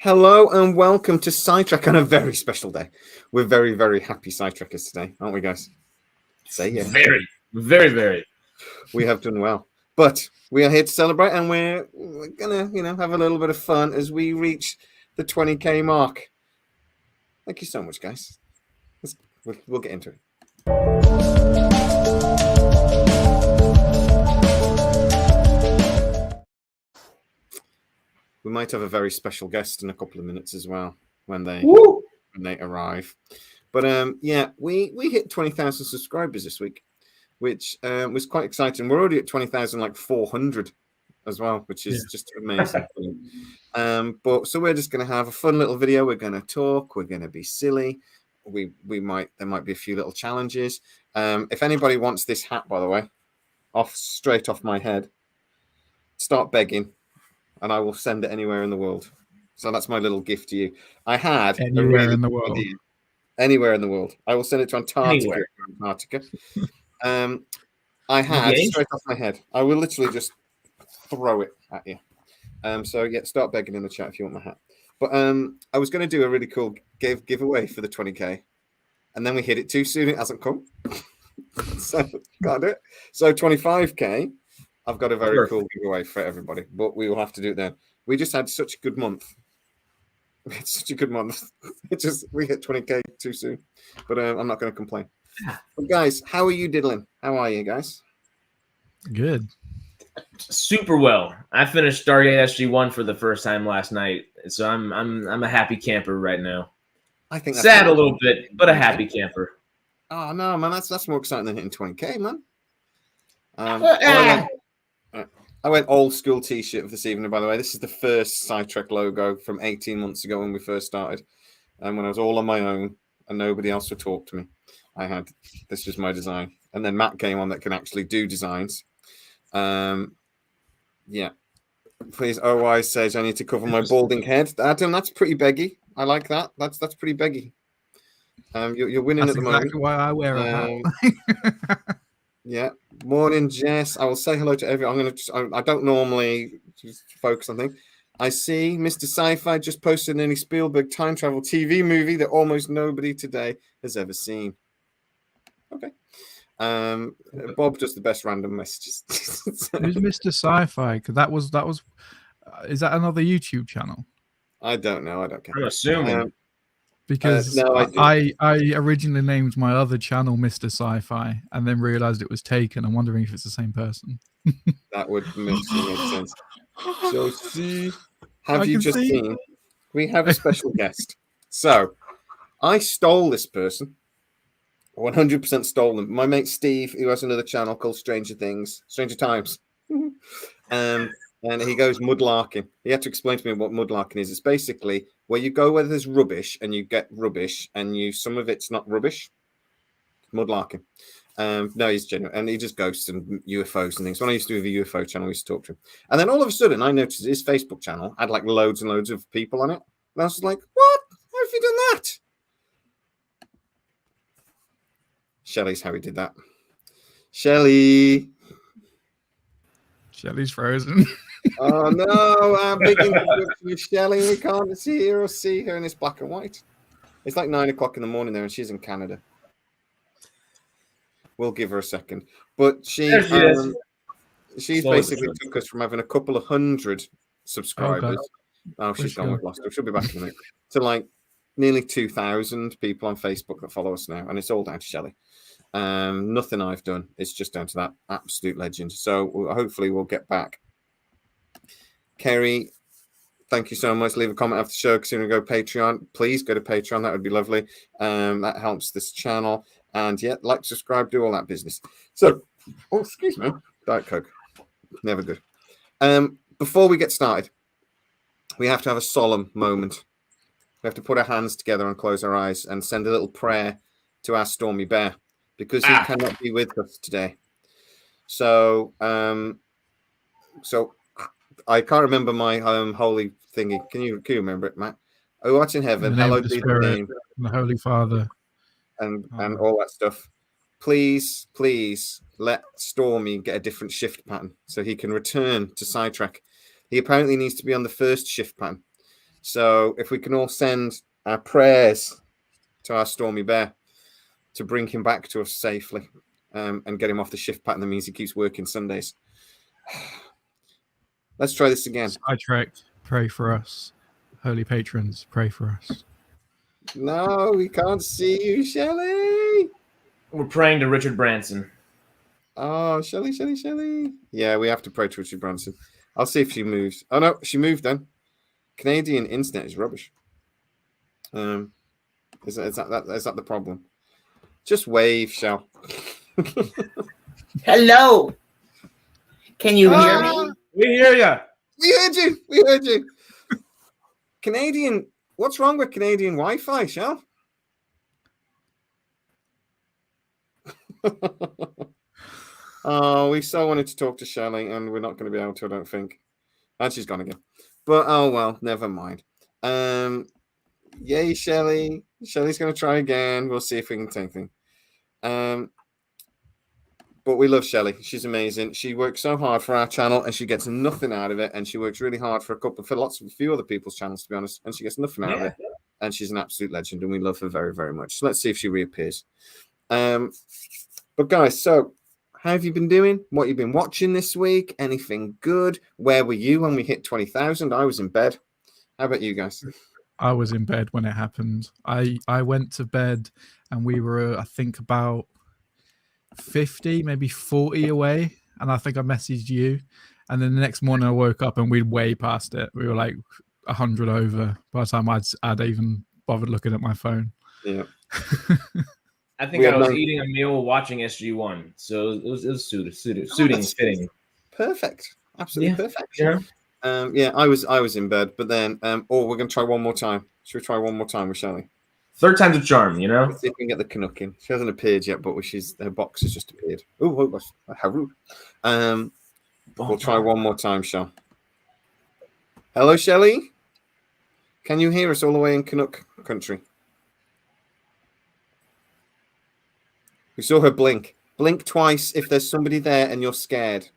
Hello and welcome to Scitrek on a very special day. We're very, very happy Scitrackers today, aren't we, guys? Say yeah. Very, very, very. We have done well. But we are here to celebrate, and we're going to, have a little bit of fun as we reach the 20K mark. Thank you so much, guys. We'll get into it. We might have a very special guest in a couple of minutes as well when they arrive. But we hit 20,000 subscribers this week, which was quite exciting. We're already at 20,400 as well, which is just amazing. But so we're just going to have a fun little video. We're going to talk. We're going to be silly. There might be a few little challenges. If anybody wants this hat, by the way, straight off my head, start begging, and I will send it anywhere in the world. So that's my little gift to you. I had anywhere in the world. Anywhere in the world. I will send it to Antarctica. I had straight off my head. I will literally just throw it at you. Start begging in the chat if you want my hat. But I was going to do a really cool giveaway for the 20K, and then we hit it too soon. It hasn't come, so can't do it. So 25K. I've got a very cool giveaway for everybody, but we will have to do it then. We just had such a good month. We had such a good month. We hit 20K too soon, but I'm not going to complain. But guys, how are you diddling? How are you guys? Good. Super well. I finished Stargate SG-1 for the first time last night, so I'm a happy camper right now. I think that's sad a little bit, but a happy camper. Oh no, man, that's more exciting than hitting 20K, man. I went old school t-shirt for this evening, by the way. This is the first Scitrek logo from 18 months ago when we first started. And when I was all on my own and nobody else would talk to me, this was my design. And then Matt came on that can actually do designs. Please, OY says I need to cover my balding head. Adam, that's pretty beggy. I like that. That's pretty beggy. You're winning that's at the exactly moment. Why I wear a hat. Yeah. Morning, Jess. I will say hello to everyone. I don't normally just focus on things. I see Mr. Sci-Fi just posted an Spielberg time travel TV movie that almost nobody today has ever seen. Okay. Bob does the best random messages. Who's Mr. Sci-Fi? Because that was. Is that another YouTube channel? I don't know. I don't care. I'm assuming. Because I originally named my other channel Mr. Sci-Fi and then realized it was taken. I'm wondering if it's the same person. That would make sense. So have you just seen? We have a special guest. So I stole this person. 100% stole them. My mate Steve, who has another channel called Stranger Times. And he goes mudlarking. He had to explain to me what mudlarking is. It's basically where you go where there's rubbish and you get rubbish and some of it's not rubbish. Mudlarking. No, he's genuine. And he just ghosts and UFOs and things. When I used to do the UFO channel, we used to talk to him. And then all of a sudden, I noticed his Facebook channel had like loads and loads of people on it. And I was like, what? How have you done that? Shelley's how he did that. Shelley's frozen. Oh no, I'm big introduction with Shelley. We can't see her and it's black and white. It's like 9 o'clock in the morning there and she's in Canada. We'll give her a second. But she's basically took us from having a couple of hundred subscribers. Oh, she's gone. We've lost her. She'll be back in a minute. To like nearly 2,000 people on Facebook that follow us now. And it's all down to Shelley. Nothing I've done. It's just down to that absolute legend. So hopefully we'll get back. Kerry, thank you so much. Leave a comment after the show because you're going to go Patreon. Please go to Patreon. That would be lovely. That helps this channel. And like, subscribe, do all that business. So, excuse me. Diet Coke. Never good. Before we get started, we have to have a solemn moment. We have to put our hands together and close our eyes and send a little prayer to our Stormy Bear because he cannot be with us today. So I can't remember my holy thingy. Can you remember it, Matt? Oh, what's in heaven? Hallowed be the name. The Holy Father. And all that stuff. Please let Stormy get a different shift pattern so he can return to Scitrek. He apparently needs to be on the first shift pattern. So if we can all send our prayers to our Stormy Bear to bring him back to us safely, and get him off the shift pattern that means he keeps working Sundays. Let's try this again. Scitrek, pray for us. Holy patrons, pray for us. No, we can't see you, Shelley. We're praying to Richard Branson. Oh, Shelley. Yeah, we have to pray to Richard Branson. I'll see if she moves. Oh, no, she moved then. Canadian internet is rubbish. Is that the problem? Just wave, Shell. Hello. Can you hear me? We hear you. We heard you. Canadian. What's wrong with Canadian Wi-Fi, Shell? Oh, we so wanted to talk to Shelley, and we're not going to be able to, I don't think. And she's gone again. But oh well, never mind. Yay, Shelley. Shelley's going to try again. We'll see if we can take things. But we love Shelley. She's amazing. She works so hard for our channel, and she gets nothing out of it. And she works really hard for a few other people's channels, to be honest, and she gets nothing out of it. And she's an absolute legend, and we love her very, very much. So let's see if she reappears. But guys, so how have you been doing? What have you been watching this week? Anything good? Where were you when we hit 20,000? I was in bed. How about you guys? I was in bed when it happened. I went to bed and we were, I think, about 50, maybe 40 away. And I think I messaged you. And then the next morning I woke up and we'd way past it. We were like 100 over by the time I'd even bothered looking at my phone. Yeah. I think I was eating a meal watching SG1. So it was suiting, fitting. Perfect. Absolutely perfect. Yeah. I was in bed, but then we're gonna try one more time. Should we try one more time with Shelley? Third time's a charm, you know? Let's see if we can get the Canuck in. She hasn't appeared yet, but her box has just appeared. Oh, how rude. We'll try one more time, Shell. Hello, Shelley. Can you hear us all the way in Canuck country? We saw her blink. Blink twice if there's somebody there and you're scared.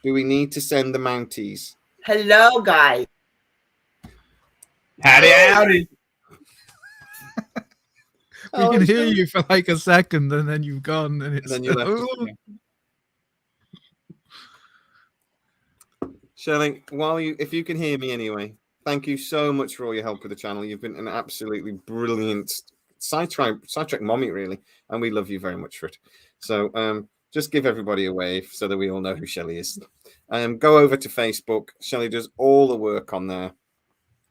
Do we need to send the Mounties? Hello, guys. Howdy. We can hear you for like a second, and then you've gone, and then you left. Shelley, if you can hear me anyway, thank you so much for all your help with the channel. You've been an absolutely brilliant Scitrek mommy, really, and we love you very much for it. So just give everybody a wave so that we all know who Shelley is. Go over to Facebook. Shelley does all the work on there.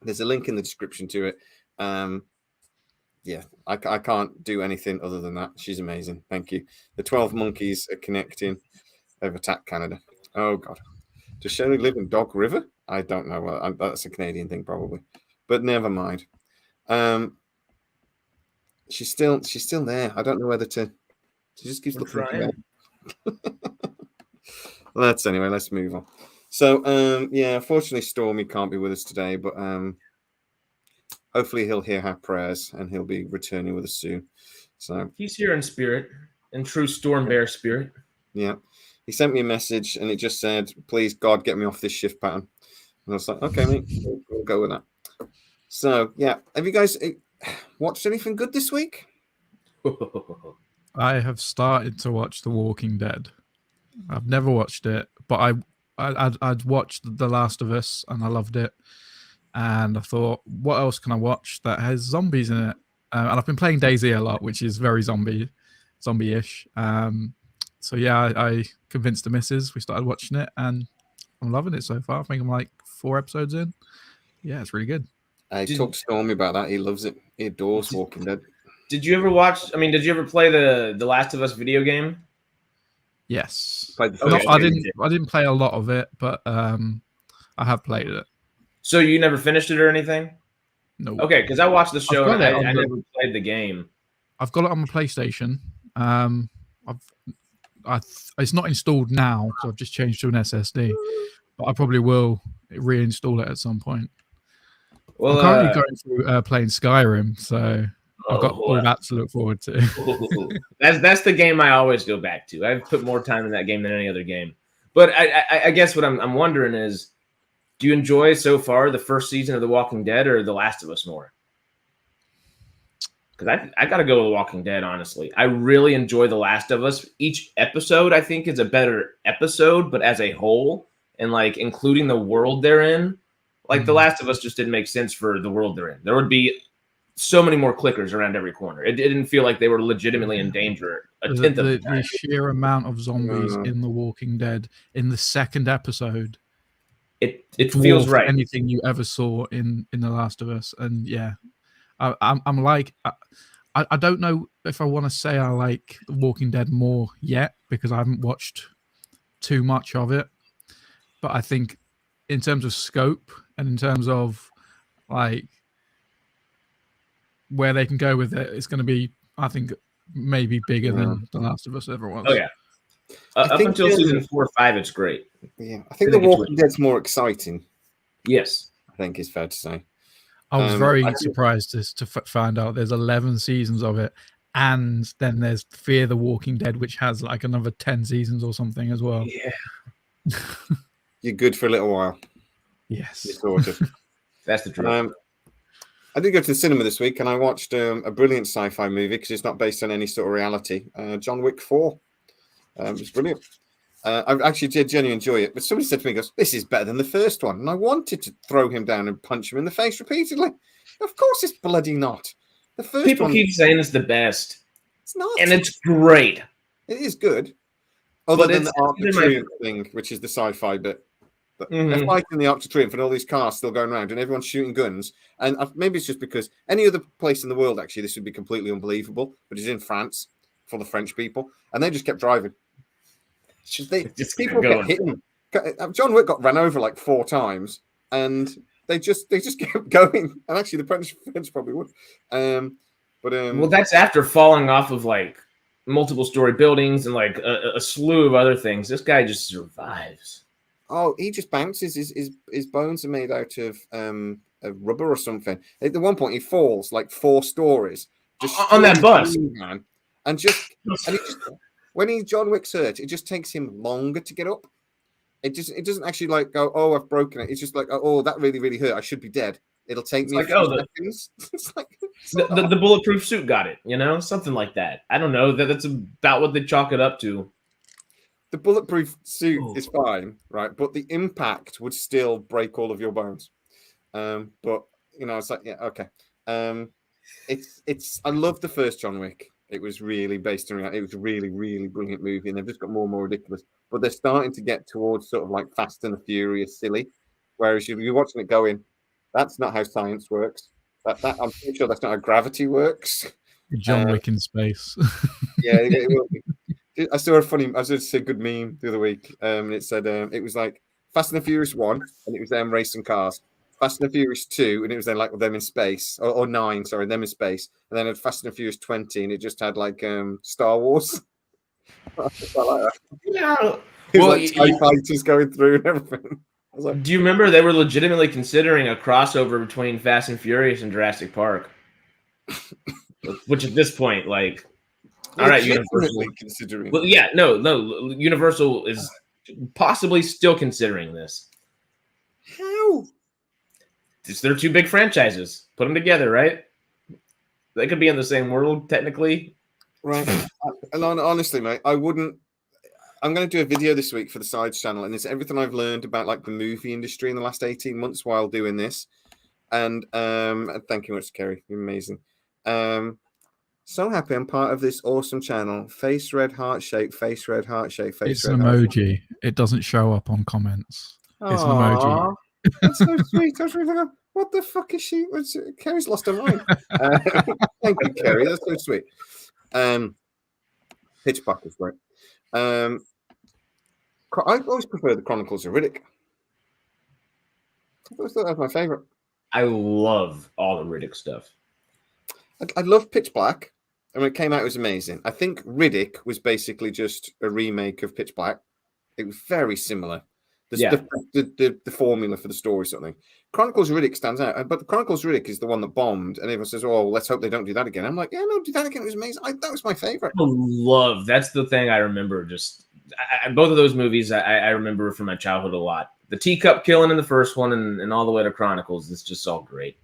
There's a link in the description to it. I can't do anything other than that. She's amazing. Thank you. The 12 monkeys are connecting. They've attacked Canada. Oh, God. Does Shelley live in Dog River? I don't know. Well, that's a Canadian thing, probably. But never mind. She's still there. I don't know whether to. She just keeps looking at Let's move on. So, unfortunately, Stormy can't be with us today, but hopefully he'll hear our prayers and he'll be returning with us soon. So he's here in spirit, in true Storm Bear spirit. Yeah. He sent me a message and it just said, please, God, get me off this shift pattern. And I was like, okay, mate, we'll go with that. So, yeah. Have you guys watched anything good this week? I have started to watch The Walking Dead. I've never watched it, but I'd watched The Last of Us and I loved it. And I thought, what else can I watch that has zombies in it? And I've been playing DayZ a lot, which is very zombie-ish. So yeah, I convinced the missus. We started watching it, and I'm loving it so far. I think I'm like 4 episodes in. Yeah, it's really good. I talked to Stormy about that. He loves it. He adores Walking Dead. Did you ever watch? I mean, did you ever play the Last of Us video game? Yes. I didn't play a lot of it, but I have played it. So you never finished it or anything? No. Okay, because I watched the show and I never played the game. I've got it on my PlayStation. It's not installed now, so I've just changed to an SSD. But I probably will reinstall it at some point. Well, I'm currently going through playing Skyrim, so I've got all that to look forward to. That's the game I always go back to. I've put more time in that game than any other game. But I guess what I'm wondering is, Do you enjoy so far the first season of The Walking Dead or The Last of Us more? Because I got to go with The Walking Dead, honestly. I really enjoy The Last of Us. Each episode, I think, is a better episode, but as a whole, and like including the world they're in, like The Last of Us just didn't make sense for the world they're in. There would be so many more clickers around every corner. It didn't feel like they were legitimately in danger a tenth of the time. The sheer amount of zombies in The Walking Dead in the second episode, it feels right. Anything you ever saw in The Last of Us, and yeah, I'm like, I don't know if I want to say I like The Walking Dead more yet because I haven't watched too much of it, but I think in terms of scope and in terms of like where they can go with it, it's going to be, I think, maybe bigger than The Last of Us ever was. Oh yeah, up until season 4 or 5, it's great. Yeah, I think The Walking Dead's more exciting. Yes, I think it's fair to say. I was very surprised to find out there's 11 seasons of it, and then there's Fear the Walking Dead, which has like another 10 seasons or something as well. Yeah, you're good for a little while. Yes, that's the truth. I did go to the cinema this week, and I watched a brilliant sci-fi movie because it's not based on any sort of reality. John Wick 4. It was brilliant. I actually did genuinely enjoy it, but somebody said to me, "Goes, this is better than the first one," and I wanted to throw him down and punch him in the face repeatedly. Of course, it's bloody not. The first People one, keep saying it's the best. It's not, and it's great. It is good, other than the Arc of Triumph thing, which is the sci-fi bit. But they're fighting the Arc of Triumph and all these cars still going around and everyone's shooting guns. And maybe it's just because any other place in the world, actually, this would be completely unbelievable. But it's in France, full of French people, and they just kept driving. People kept hitting. John Wick got ran over like 4 times, and they just kept going. And actually, the French probably would. Well, that's after falling off of like multiple story buildings and like a slew of other things. This guy just survives. Oh, he just bounces. His bones are made out of rubber or something. At the one point, he falls like 4 stories just on that bus, man, and when John Wick's hurt, it just takes him longer to get up. It doesn't actually like go, oh, I've broken it. It's just like, oh, that really, really hurt. I should be dead. It'll take me a few seconds. It's like the bulletproof suit got it, something like that. I don't know. That's about what they chalk it up to. The bulletproof suit is fine, right? But the impact would still break all of your bones. But it's like, yeah, okay. It's. I love the first John Wick. It was really based around. It was a really, really brilliant movie, and they've just got more and more ridiculous. But they're starting to get towards sort of like Fast and the Furious, silly. Whereas you're watching it going, that's not how science works. That I'm pretty sure that's not how gravity works. John Wick in space. Yeah, it will be. I saw a good meme the other week. And it said it was like Fast and the Furious 1, and it was them racing cars. Fast and the Furious 2, and it was then like them in space, or 9, sorry, them in space. And then Fast and the Furious 20, and it just had like Star Wars. Yeah. Well, like TIE fighters going through and everything. I was like, do you remember they were legitimately considering a crossover between Fast and Furious and Jurassic Park? Which at this point, like, all right, Universal. Considering. Well, yeah, no. Universal is possibly still considering this. How? They're 2 big franchises. Put them together, right? They could be in the same world, technically. Right. And honestly, mate, I wouldn't. I'm going to do a video this week for the Sides channel, and it's everything I've learned about like the movie industry in the last 18 months while doing this. And thank you much, Kerry. You're amazing. So happy I'm part of this awesome channel. Face red heart shape, face red heart shape, face it's red an heart emoji. Shape. It doesn't show up on comments. Aww. It's an emoji. That's so sweet. I was really thinking, what the fuck is she? Kerry's lost her mind. Thank you, Kerry. That's so sweet. Pitch Black is great. I always prefer the Chronicles of Riddick. I always thought that was my favorite. I love all the Riddick stuff. I love Pitch Black. And when it came out, it was amazing. I think Riddick was basically just a remake of Pitch Black. It was very similar. The formula for the story, sort of thing. Chronicles of Riddick stands out, but the Chronicles of Riddick is the one that bombed, and everyone says, "Oh, well, let's hope they don't do that again." I'm like, "Yeah, no, do that again. It was amazing. That was my favorite." That's the thing I remember. Just both of those movies, I remember from my childhood a lot. the teacup killing in the first one and all the way to Chronicles. It's just all great.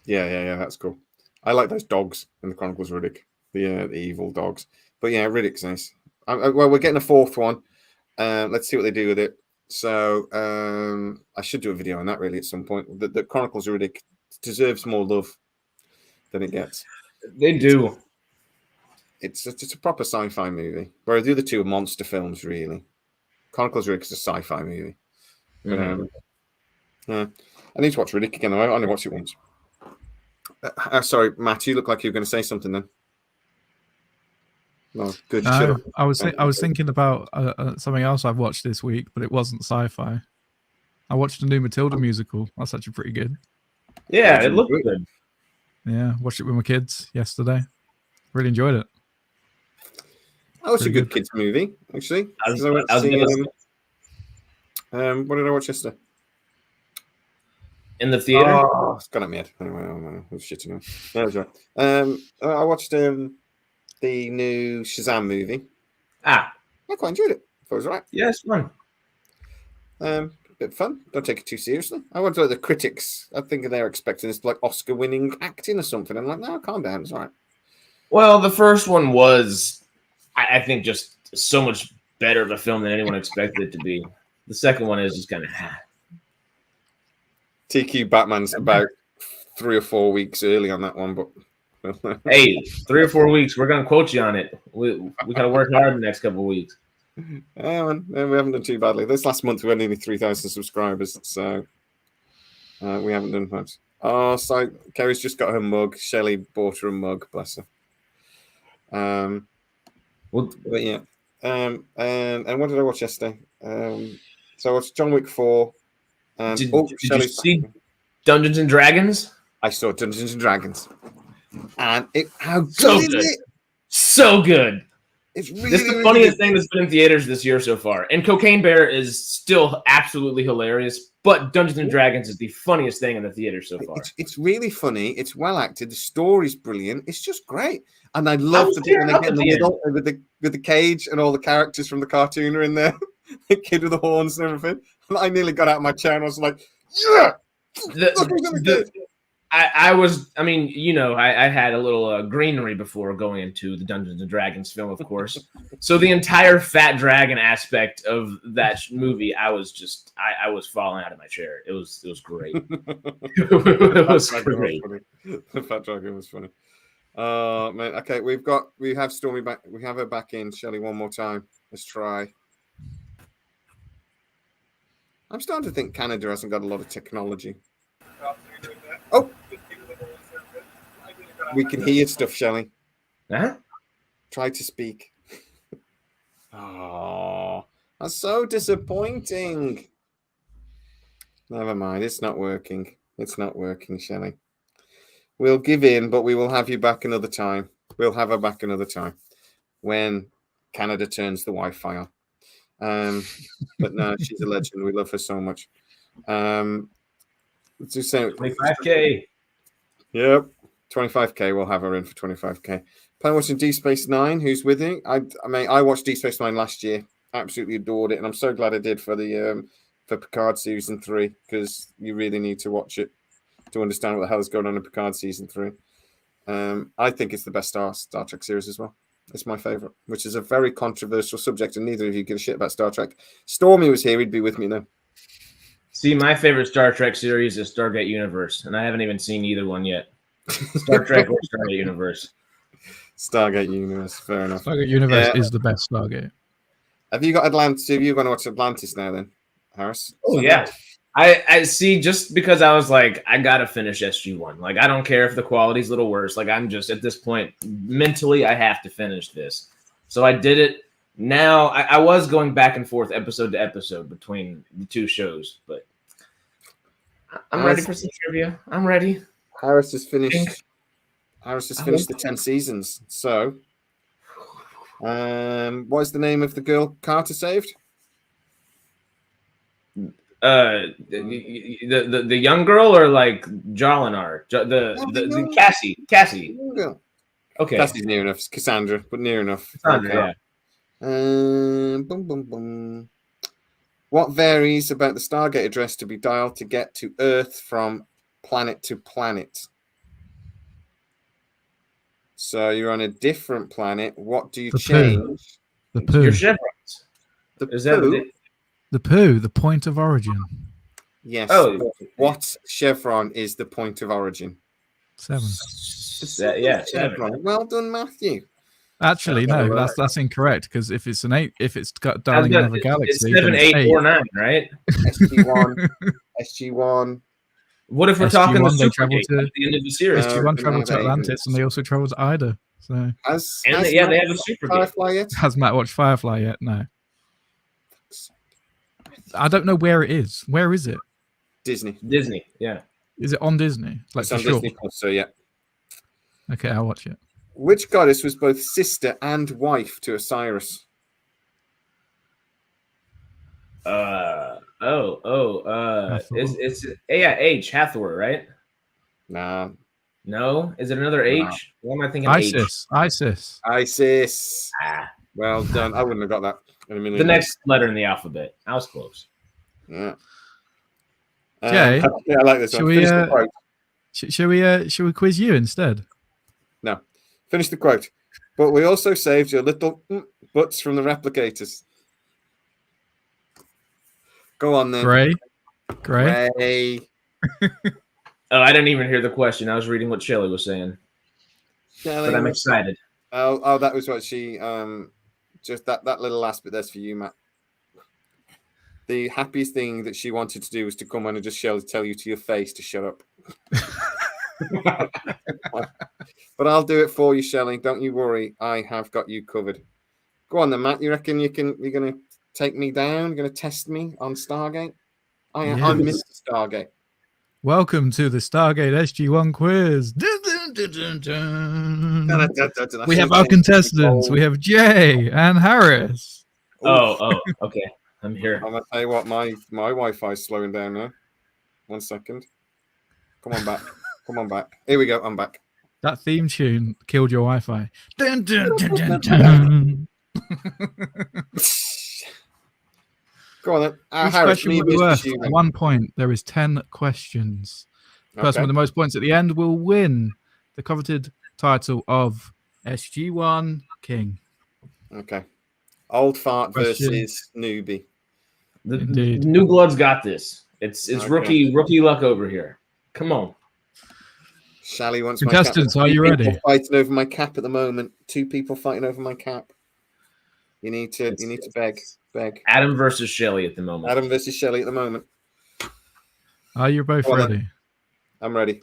Yeah. That's cool. I like those dogs in the Chronicles of Riddick, the evil dogs. But yeah, Riddick's nice. Well, we're getting a fourth one. Let's see what they do with it. So I should do a video on that really at some point. The Chronicles of Riddick deserves more love than it gets. They do. It's a proper sci-fi movie, whereas the other two are monster films, really. Chronicles of Riddick is a sci-fi movie. But, yeah, I need to watch Riddick again. I only watched it once. Sorry, Matt, you look like you were going to say something then. No, good. Shut No, up. I was thinking about something else I've watched this week, but it wasn't sci-fi. I watched the new Matilda musical. That's actually pretty good. Yeah, it looked good. Yeah, watched it with my kids yesterday. Really enjoyed it. That was a good kids movie, actually. What did I watch yesterday? In the theater? Oh, it's gone at my head. Anyway, I was shitting on. No, that's right. I watched the new Shazam movie. I quite enjoyed it. Thought it was right. Yeah, it's fun. Bit fun. Don't take it too seriously. I went to the critics. I think they're expecting this like Oscar-winning acting or something. I'm like, no, calm down. It's all right. Well, the first one was, I think, just so much better of a film than anyone expected it to be. The second one is just kind of. TQ Batman's about 3 or 4 weeks early on that one, but hey, 3 or 4 weeks. We're gonna quote you on it. We gotta work hard the next couple of weeks. Yeah, man, we haven't done too badly. This last month we had nearly 3,000 subscribers, so we haven't done much. Oh, so Kerry's just got her mug. Shelley bought her a mug, bless her. But yeah, and what did I watch yesterday? So I watched John Wick 4. And did you see Dungeons and Dragons? I saw Dungeons and Dragons, and how good so is good. it? So good. It's really, this is the really funniest good. thing that's been in theaters this year so far. And Cocaine Bear is still absolutely hilarious, but Dungeons and Dragons is the funniest thing in the theater so far. It's really funny. It's well acted. The story's brilliant. It's just great. And I love the bit when they get in the middle with the cage and all the characters from the cartoon are in there. The kid with the horns and everything. And I nearly got out of my chair and I was like, yeah! I had a little greenery before going into the Dungeons and Dragons film, of course. So the entire fat dragon aspect of that movie, I was falling out of my chair. It was great. It was great. The fat dragon was funny. Man, okay, we have Stormy back. We have her back in. Shelley, one more time. Let's try. I'm starting to think Canada hasn't got a lot of technology. Oh, we can hear stuff, Shelley. Huh? Try to speak. Oh, that's so disappointing. Never mind. It's not working. It's not working, Shelley. We'll give in, but we will have you back another time. We'll have her back another time when Canada turns the Wi-Fi on. But no, she's a legend. We love her so much. Let's do say 25K. Yep, 25K. We'll have her in for 25K. Plan watching D Space Nine. Who's with you? I watched D Space Nine last year. Absolutely adored it, and I'm so glad I did for the for Picard season 3 because you really need to watch it to understand what the hell is going on in Picard season 3. I think it's the best Star Trek series as well. It's my favorite, which is a very controversial subject, and neither of you give a shit about Star Trek. Stormy was here; he'd be with me now. See, my favorite Star Trek series is Stargate Universe, and I haven't even seen either one yet. Star Trek or Stargate Universe? Stargate Universe, fair enough. Stargate Universe is the best Stargate. Have you got Atlantis? Have you going to watch Atlantis now then, Harris? Oh, yeah. I see, just because I was like, I got to finish SG-1. Like, I don't care if the quality's a little worse. Like, I'm just, at this point, mentally, I have to finish this. So I did it. Now, I was going back and forth episode to episode between the two shows, but I'm ready for some trivia. I'm ready. Harris has finished the 10 seasons. So, what is the name of the girl Carter saved? The young girl or like Jolinar? The Cassie. Okay. Cassie's near enough. It's Cassandra, but near enough. Cassandra, yeah. Boom, boom, boom. What varies about the Stargate address to be dialed to get to Earth from planet to planet? So you're on a different planet. What do you The change? The Your poo. chevrons. The Is that poo? The poo. The point of origin. Yes. Oh. What chevron is the point of origin? 7. Yeah, Chevron. Well done, Matthew. Actually, That's no, all right. that's incorrect because if it's an 8, if it's got I was dialing gonna- another galaxy, It's 7, then it's 8, 8. or 9, right? SG1. SG1. What if we're talking the SG1, they travel Supergate to at the end of the series? No. SG1 they travel have to Atlantis, agents. and they also travel to Ida. So Has They Matt have a watched Supergate. Firefly yet? has Matt watched Firefly yet? No. I don't know where it is. Where is it? Disney. Disney, yeah. Is it on Disney? Like It's for on sure. Disney Plus, so yeah. Okay, I'll watch it. Which goddess was both sister and wife to Osiris? It's H Hathor, right? Nah. No, is it another H? What am I thinking? H. Isis. Isis. Ah, Well done. I wouldn't have got that in a million the years. next letter in the alphabet. I was close. Yeah. Jay, yeah, I like this shall one. we, Finish the quote. Shall we quiz you instead? No. Finish the quote. But we also saved your little butts from the replicators. Go on then. Gray. Ray. Oh, I didn't even hear the question. I was reading what Shelley was saying, but I'm excited. Oh, that was what she just that little last bit there's for you, Matt. The happiest thing that she wanted to do was to come on and just tell you to your face to shut up. But I'll do it for you, Shelley. Don't you worry. I have got you covered. Go on then, Matt. You reckon you're gonna take me down? You're gonna test me on Stargate? I'm Yes. Mr. Stargate. Welcome to the Stargate SG1 quiz. Dun, dun, dun, dun. We have our contestants. We have Jay and Harris. Oh, okay. I'm here. I'm gonna tell you what, my Wi-Fi is slowing down now. 1 second. Come on back. Come on back. Here we go. I'm back. That theme tune killed your Wi-Fi. Dun, dun, dun, dun, dun. Go on then. Each Harris, question will be leave worth this to you, 1 point. There is 10 questions. The person Okay. with the most points at the end will win the coveted title of SG1 King. Okay. Old fart Question. versus newbie. The Indeed. new blood's got this. It's Okay. rookie luck over here. Come on. Shally wants Contestants, my cap. are you Two people ready? Fighting over my cap at the moment. 2 people fighting over my cap. You need to beg. Adam versus Shelley at the moment. Adam versus Shelley at the moment. Are you both Go on then. ready? I'm ready.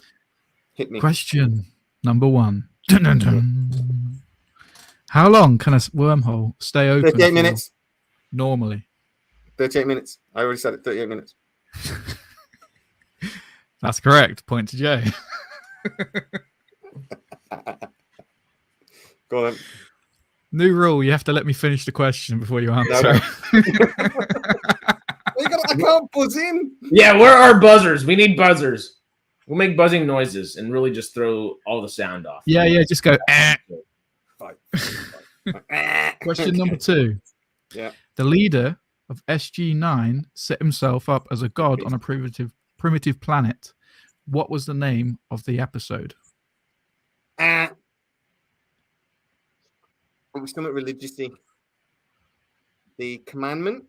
Hit me. Question number 1. Dun, dun, dun. How long can a wormhole stay open 38 for minutes. normally? 38 minutes. I already said it. 38 minutes. That's correct. Point to Jay. Go on then. New rule: you have to let me finish the question before you answer. No. I can't buzz in. Yeah, where are buzzers? We need buzzers. We'll make buzzing noises and really just throw all the sound off. Yeah, just go. Eh. Fight. Question number 2. Yeah. The leader of SG9 set himself up as a god on a primitive planet. What was the name of the episode? It was something religiously. The commandment,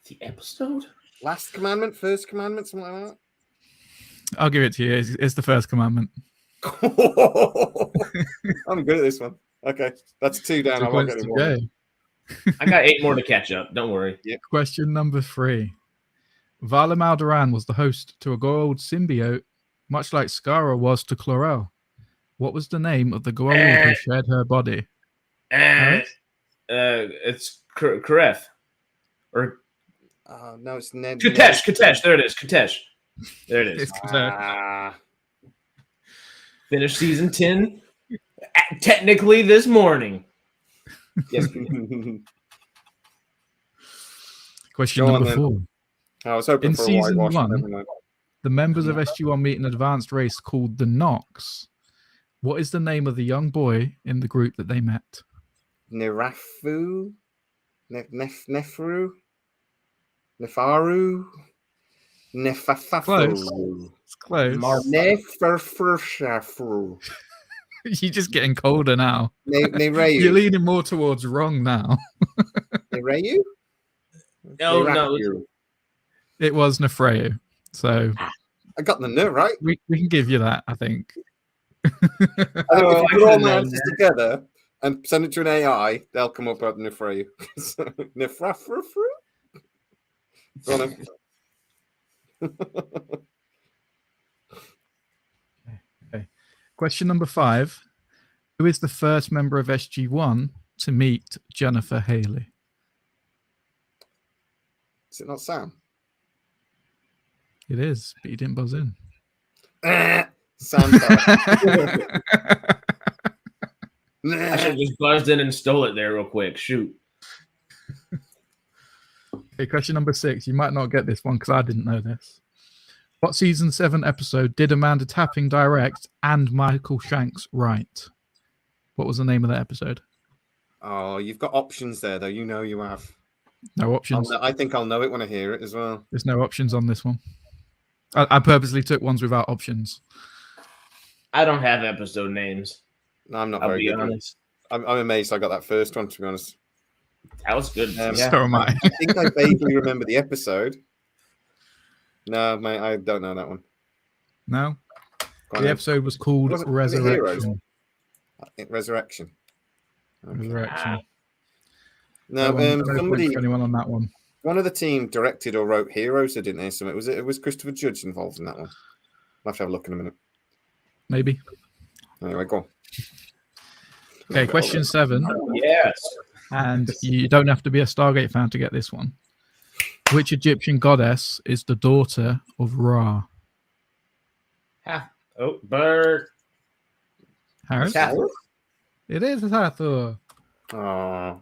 The episode? last commandment, first commandment, something like that. I'll give it to you. It's the first commandment. I'm good at this one. Okay, that's 2 down. 2 I won't points get to any more. Jay. I got 8 more to catch up. Don't worry. Question number 3. Vala Maldoran was the host to a gold symbiote, much like Skara was to Chlorel. What was the name of the gold who shared her body? It's Kareth. Or No, it's Ned. Katesh. There it is. Katesh. There it is. It's correct. Finished season 10 technically this morning. Yes. Question Go on, number then. 4. I was hoping In for a season whitewash. 1, Never mind. the members of SG1 meet an advanced race called the Nox. What is the name of the young boy in the group that they met? Nerafu? Nefru? Nefaru. Nefafafu. It's close. Neferfershafu. You're just getting colder now. You're Nereyu. leaning more towards wrong now. Nereyu? No, Nerayu. It was Nefreu. So I got the N right. we can give you that, I think. I think if I you put all could've my known answers that. together and send it to an AI, they'll come up with Nefreyu. Nefrafrafru? Go on then. Okay. Question number 5. Who is the first member of SG1 to meet Jennifer Haley? Is it not Sam? It is, but you didn't buzz in. Sam. I should have just buzzed in and stole it there real quick. Shoot. Okay, question number 6. You might not get this one because I didn't know this. What season 7 episode did Amanda Tapping direct and Michael Shanks write? What was the name of that episode? Oh, you've got options there, though. You know you have. No options. I think I'll know it when I hear it as well. There's no options on this one. I purposely took ones without options. I don't have episode names. No, I'm not I'll very be good. honest. I'm amazed I got that first one, to be honest. That was good. Yeah. So am I. I think I vaguely remember the episode. No, mate, I don't know that one. No? Go on The then. episode was called Was it Heroes? Resurrection. Resurrection. Okay. Resurrection. No, No point somebody, for anyone on that one. one of the team directed or wrote Heroes, didn't they? Something was it? It was Christopher Judge involved in that one. I'll have to have a look in a minute. Maybe. Anyway, go on. Okay, question 7. Yes. And you don't have to be a Stargate fan to get this one. Which Egyptian goddess is the daughter of Ra? Oh, bird. Harris? Hathor. It is Hathor. Oh,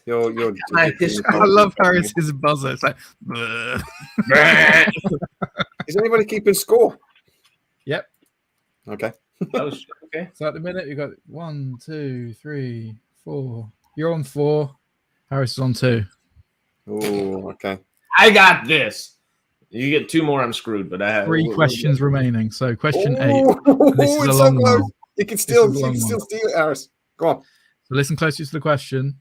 you're. I just- I love Harris's buzzer. It's like, "Bleh." Is anybody keeping score? Yep. Okay. Oh, shit. Okay. So at the minute, you've got 1, 2, 3, 4. You're on 4. Harris is on 2. Oh, okay. I got this. You get 2 more, I'm screwed, but I have 3 questions remaining. So question 8. Oh, This is it's a so long close. one. You can still, This is a you long can still one. steal it, Harris. Go on. So listen closely to the question,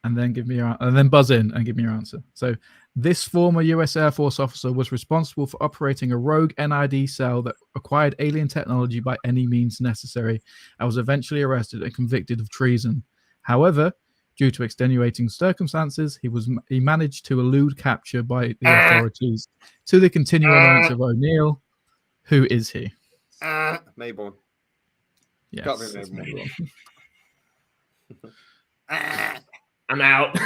and then give me your and then buzz in and give me your answer. So this former U.S. Air Force officer was responsible for operating a rogue NID cell that acquired alien technology by any means necessary, and was eventually arrested and convicted of treason. However, due to extenuating circumstances, he managed to elude capture by the authorities. To the continuing annoyance of O'Neill, who is he? Mayborn. Yes, Got me, it's Mayborn. Mayborn. I'm out.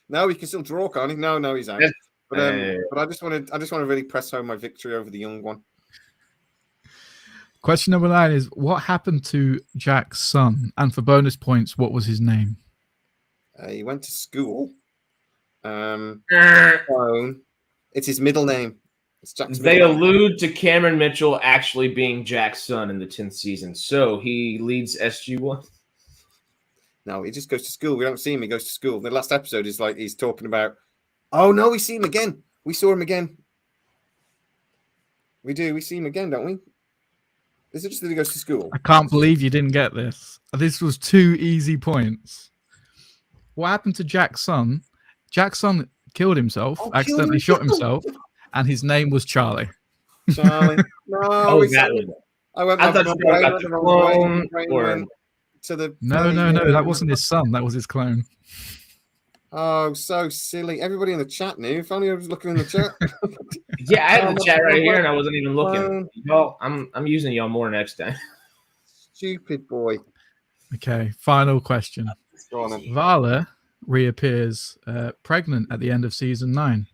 No, he can still draw, can't he? No, he's out. Yes. But I just want to really press home my victory over the young one. Question number 9 is, what happened to Jack's son? And for bonus points, what was his name? He went to school. they It's his middle name. It's Jack's middle name. allude to Cameron Mitchell actually being Jack's son in the 10th season, so he leads SG1. No, he just goes to school. We don't see him. He goes to school. The last episode is like he's talking about. Oh no, we see him again. We saw him again. We do. We see him again, don't we? Is it just that he goes to school? I can't believe you didn't get this. This was 2 easy points. What happened to Jack's son? Jack's son killed himself, accidentally shot himself, and his name was Charlie. Charlie. No, Oh, it's- that was it. I went I my thought you brain were went about the to wrong way. clone My brain or- went to the No, that wasn't his son. That was his clone. Oh, so silly. Everybody in the chat knew. If only I was looking in the chat. Yeah, I had the chat right here, and I wasn't even looking. Clone. Y'all, I'm using y'all more next time. Stupid boy. Okay, final question. Go on then. Vala reappears pregnant at the end of season 9,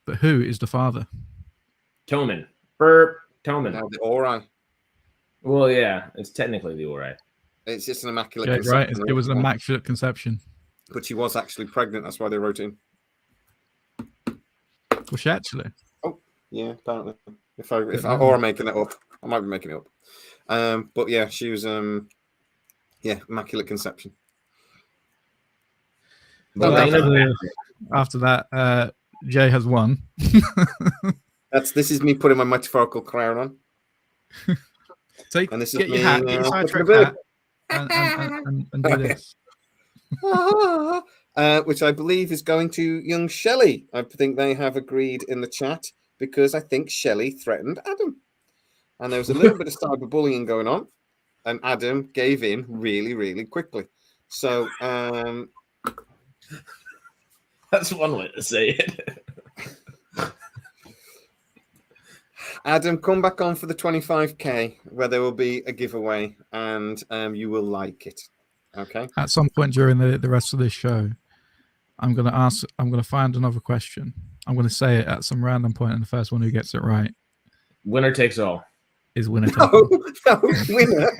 but who is the father? Toman. Burp. Toman. Now the Ori. Well, yeah, it's technically the Ori. It's just an immaculate Yeah, right. conception. It was an immaculate conception. But she was actually pregnant. That's why they wrote it in. Was she actually? Yeah, apparently. Or I'm making it up. I might be making it up. But yeah, she was immaculate conception. Well, Well, after that, Jay has won. This is me putting my metaphorical crown on. So And this is get your me, hat, get your flipping a Scitrek bird. hat, and do this. Which I believe is going to young Shelley. I think they have agreed in the chat because I think Shelley threatened Adam. And there was a little bit of cyberbullying going on, and Adam gave in really, really quickly. So That's one way to say it. Adam, come back on for the 25k where there will be a giveaway, and you will like it. Okay. At some point during the rest of this show, I'm gonna find another question. I'm gonna say it at some random point, and the first one who gets it right Winner takes all. is winner. No, winner.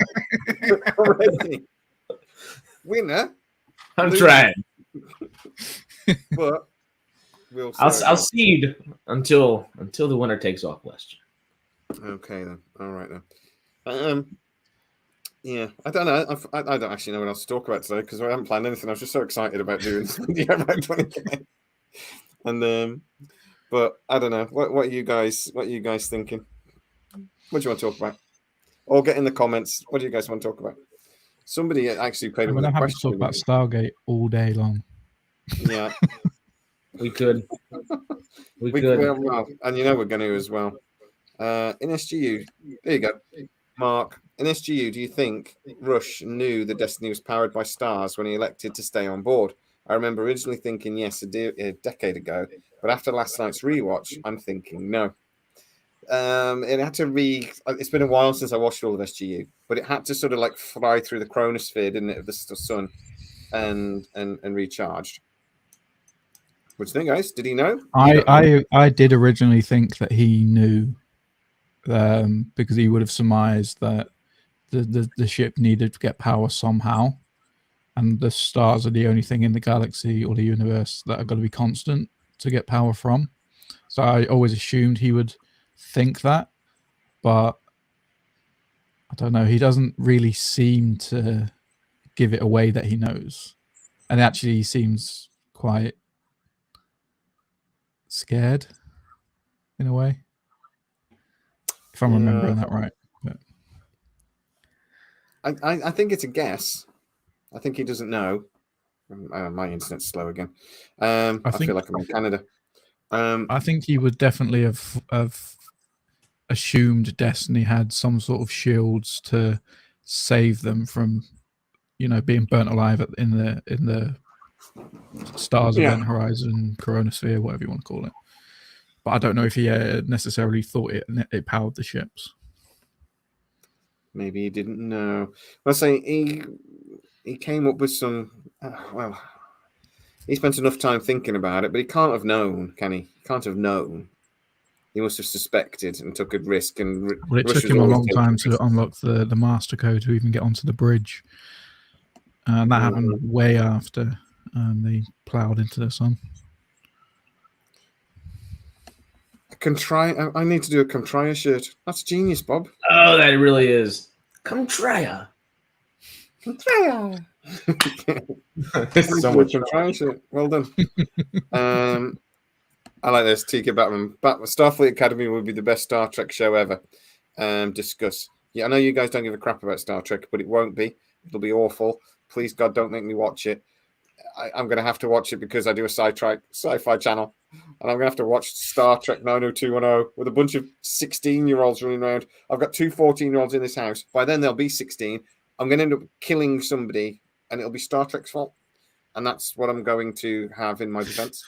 Already. Winner. I'm Loser. trying. But we'll see. I'll seed until the winner takes all question. Okay then. All right then. Yeah, I don't know. I don't actually know what else to talk about today because I haven't planned anything. I was just so excited about doing this video about 20k. And but I don't know. What are you guys thinking? What do you want to talk about? Or get in the comments. What do you guys want to talk about? Somebody actually played I'm with a gonna have to question. talk about Stargate all day long. Yeah, We could. We we could. well, and you know we're going to as well. In SGU, there you go, Mark. In SGU, do you think Rush knew the Destiny was powered by stars when he elected to stay on board? I remember originally thinking yes a decade ago, but after last night's rewatch, I'm thinking no. It had to it's been a while since I watched all of SGU, but it had to sort of like fly through the chronosphere, didn't it, of the sun and recharged. What do you think, guys? Did he know? I did originally think that he knew, because he would have surmised that the ship needed to get power somehow, and the stars are the only thing in the galaxy or the universe that are going to be constant to get power from. So I always assumed he would think that, but I don't know. He doesn't really seem to give it away that he knows, and actually he seems quite scared in a way, if I'm remembering that right. But I think it's a guess. I think he doesn't know. My internet's slow again. I feel like I'm in Canada. I think he would definitely have assumed Destiny had some sort of shields to save them from, being burnt alive in the stars, event horizon, chronosphere, whatever you want to call it. But I don't know if he necessarily thought it powered the ships. Maybe he didn't know. Well, say he came up with some. Well, he spent enough time thinking about it, but he can't have known, can he? He can't have known. He must have suspected and took a risk. And well, it took him a long time to unlock the master code to even get onto the bridge, and that happened way after they ploughed into the sun. I need to do a Contraya shirt. That's genius, Bob. Oh, that really is. Contraya. Contraya. It's so much Contraya shirt. Well done. I like this. TK Batman. Starfleet Academy would be the best Star Trek show ever. Discuss. Yeah, I know you guys don't give a crap about Star Trek, but it won't be. It'll be awful. Please, God, don't make me watch it. I'm going to have to watch it because I do a Scitrek sci-fi channel. And I'm going to have to watch Star Trek 90210 with a bunch of 16-year-olds running around. I've got two 14-year-olds in this house. By then, they'll be 16. I'm going to end up killing somebody, and it'll be Star Trek's fault. And that's what I'm going to have in my defense.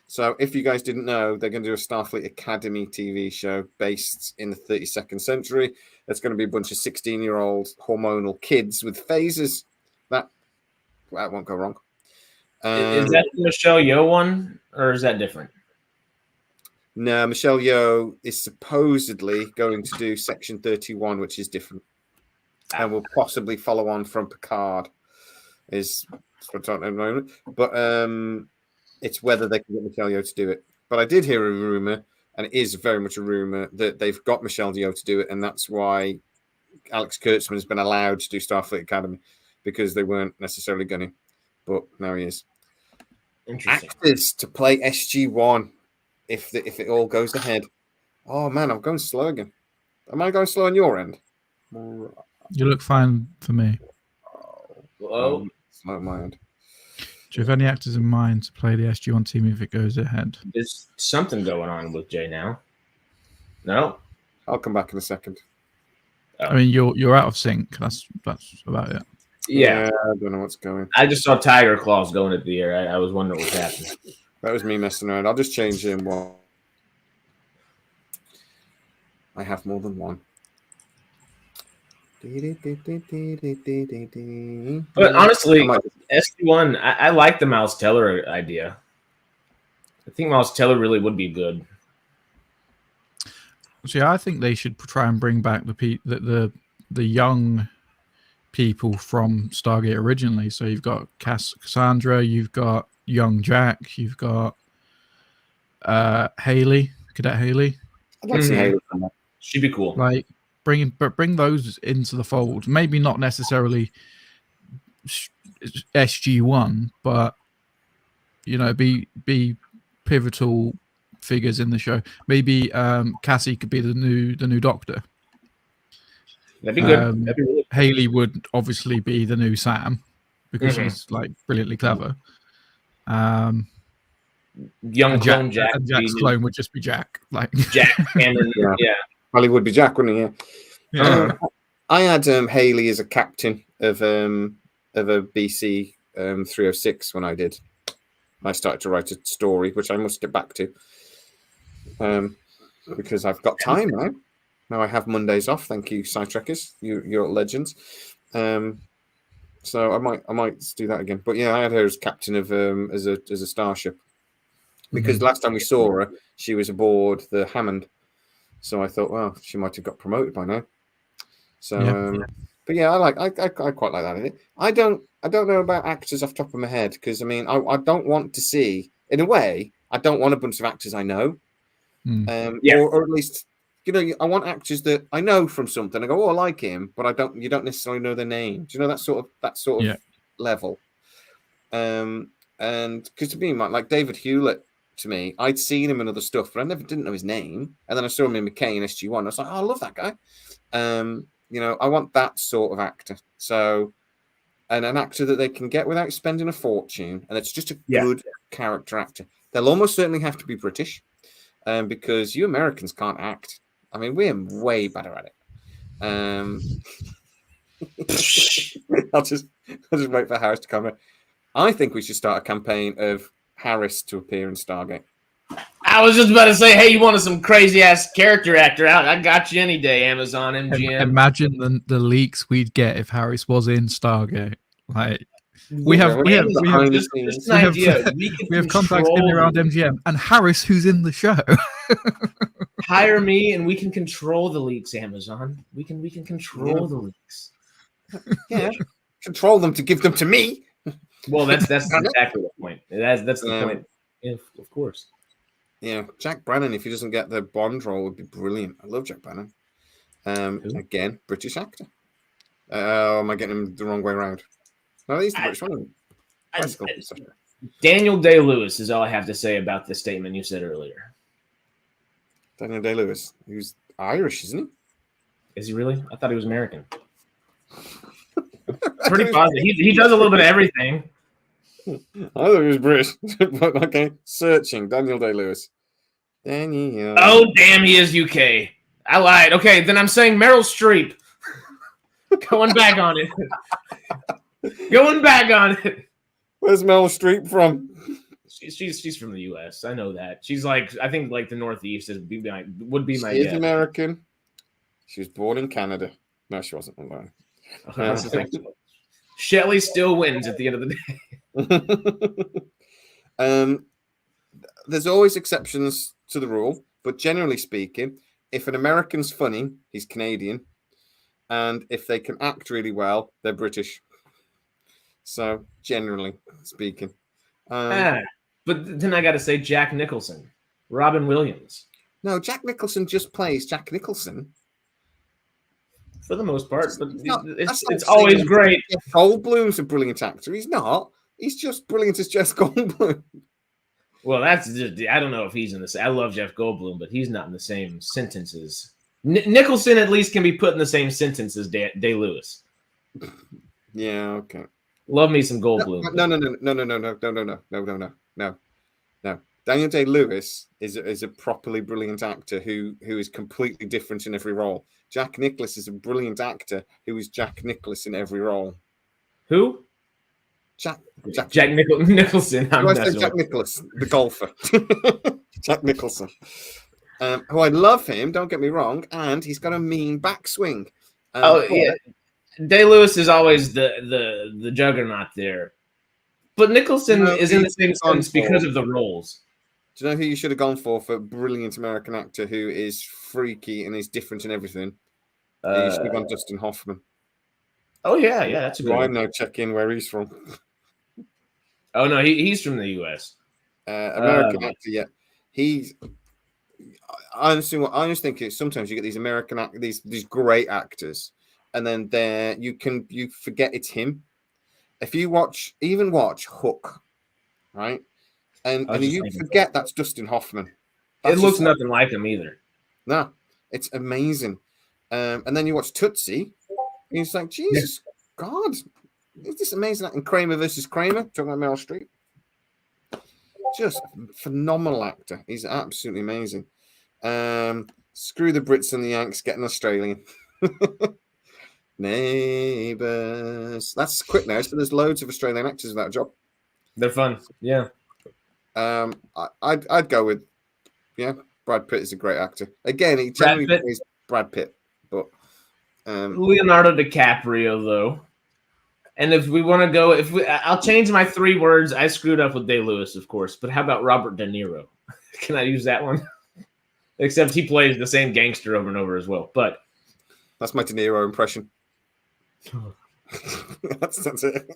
So if you guys didn't know, they're going to do a Starfleet Academy TV show based in the 32nd century. There's going to be a bunch of 16-year-old hormonal kids with phasers. That won't go wrong. Is that the Michelle Yeoh one, or is that different? No, Michelle Yeoh is supposedly going to do Section 31, which is different, and will possibly follow on from Picard. Is what's on at the moment, but it's whether they can get Michelle Yeoh to do it. But I did hear a rumor, and it is very much a rumor, that they've got Michelle Yeoh to do it, and that's why Alex Kurtzman has been allowed to do Starfleet Academy, because they weren't necessarily going to, but now he is. Interesting. actors to play SG-1 if it all goes ahead. Oh man, I'm going slow again. Am I going slow on your end? You look fine for me. Whoa. Slow on my end. Do you have any actors in mind to play the SG1 team if it goes ahead? There's something going on with Jay now. No? I'll come back in a second. I mean, you're out of sync. That's about it. Yeah. I don't know what's going. I just saw tiger claws going into the air. I was wondering what was happening. That was me messing around. I'll just change him one. I have more than one. But honestly, SG1, I like the Miles Teller idea. I think Miles Teller really would be good. See, I think they should try and bring back the young people from Stargate originally. So you've got Cassandra, you've got young Jack, you've got Haley, Cadet Haley. I'd like to see Haley come back. She'd be cool. Like bring those into the fold. Maybe not necessarily SG1, but be pivotal figures in the show. Maybe Cassie could be the new Doctor. That'd be good. That'd be really good. Haley would obviously be the new Sam because she's like brilliantly clever. Young clone Jack. And Jack's clone would just be Jack. Like Jack Cameron. Yeah. Probably would be Jack, wouldn't he? Yeah. I had Haley as a captain of a BC 306 when I started to write a story, which I must get back to. Because I've got time now. Now I have Mondays off. Thank you, Scitrek. You're legends. So I might do that again. But yeah, I had her as captain of as a starship. Because last time we saw her, she was aboard the Hammond. So I thought, well, she might have got promoted by now. So, but yeah, I quite like that. I don't know about actors off the top of my head because I mean, I don't want to see. In a way, I don't want a bunch of actors I know, or at least I want actors that I know from something. I go, oh, I like him, but you don't necessarily know their name. Do you know that sort of level? And because to me, like David Hewlett. To me, I'd seen him in other stuff, but I didn't know his name. And then I saw him in McKay and SG1. I was like, oh, I love that guy. I want that sort of actor. So, and an actor that they can get without spending a fortune, and it's just a good character actor. They'll almost certainly have to be British, because you Americans can't act. I mean, we're way better at it. I'll just wait for Harris to come in. I think we should start a campaign of Harris to appear in Stargate. I was just about to say, hey, you wanted some crazy ass character actor out? I got you any day, Amazon MGM. Imagine the leaks we'd get if Harris was in Stargate. Like we have contacts in around MGM and Harris who's in the show. Hire me and we can control the leaks, Amazon. We can control the leaks. Yeah. Control them to give them to me. Well, that's exactly the point. That's the point. Yeah, of course. Yeah, Jack Brannon, if he doesn't get the Bond role, would be brilliant. I love Jack Brannon. Again, British actor. Am I getting him the wrong way around? No, he's the British one. Daniel Day-Lewis is all I have to say about the statement you said earlier. Daniel Day-Lewis, he's Irish, isn't he? Is he really? I thought he was American. Pretty positive. He does a little bit of everything. I thought he was British. Okay, searching Daniel Day-Lewis. Daniel. Oh, damn, he is UK. I lied. Okay, then I'm saying Meryl Streep. Going back on it. Where's Meryl Streep from? She's from the US. I know that. She's like, I think like the Northeast would be my guess. She's American. She was born in Canada. No, she wasn't. Shelley still wins at the end of the day. There's always exceptions to the rule, but generally speaking, if an American's funny, he's Canadian, and if they can act really well, they're British. So, generally speaking, but then I got to say Jack Nicholson, Robin Williams. No, Jack Nicholson just plays Jack Nicholson. For the most part, but it's always great. Goldblum's a brilliant actor. He's not. He's just brilliant as Jeff Goldblum. Well, that's just, I don't know if he's in this. I love Jeff Goldblum, but he's not in the same sentences. Nicholson at least can be put in the same sentence as Day-Lewis. Yeah, okay. Love me some Goldblum. No. Daniel Day-Lewis is a properly brilliant actor who is completely different in every role. Jack Nicklaus is a brilliant actor who is Jack Nicklaus in every role. Who? Jack Nicholson. I say Jack Nicklaus, the golfer. Jack Nicholson. Who I love him, don't get me wrong, and he's got a mean backswing. Yeah. Day-Lewis is always the juggernaut there. But Nicholson is in the same sense because of the roles. Do you know who you should have gone for brilliant American actor who is freaky and is different in everything? You should have gone Dustin Hoffman. Oh, yeah, that's a good one. I know, check in where he's from. Oh, no, he's from the U.S. American actor, yeah. I understand what I was thinking. Sometimes you get these American these great actors, and then you forget it's him. If you watch Hook, right? And you forget that's Dustin Hoffman. It looks nothing like him either. No, it's amazing. And then you watch Tootsie, and it's like, Jesus God, is this amazing? And Kramer versus Kramer, talking about Meryl Streep. Just phenomenal actor. He's absolutely amazing. Screw the Brits and the Yanks, get an Australian. Neighbours. That's quick now, so there's loads of Australian actors without a job. They're fun, yeah. I'd go with Brad Pitt is a great actor. Again, he generally plays Brad Pitt, but Leonardo DiCaprio though. And if we want to go, I'll change my 3 words. I screwed up with Day-Lewis, of course, but how about Robert De Niro? Can I use that one? Except he plays the same gangster over and over as well. But that's my De Niro impression. that's it.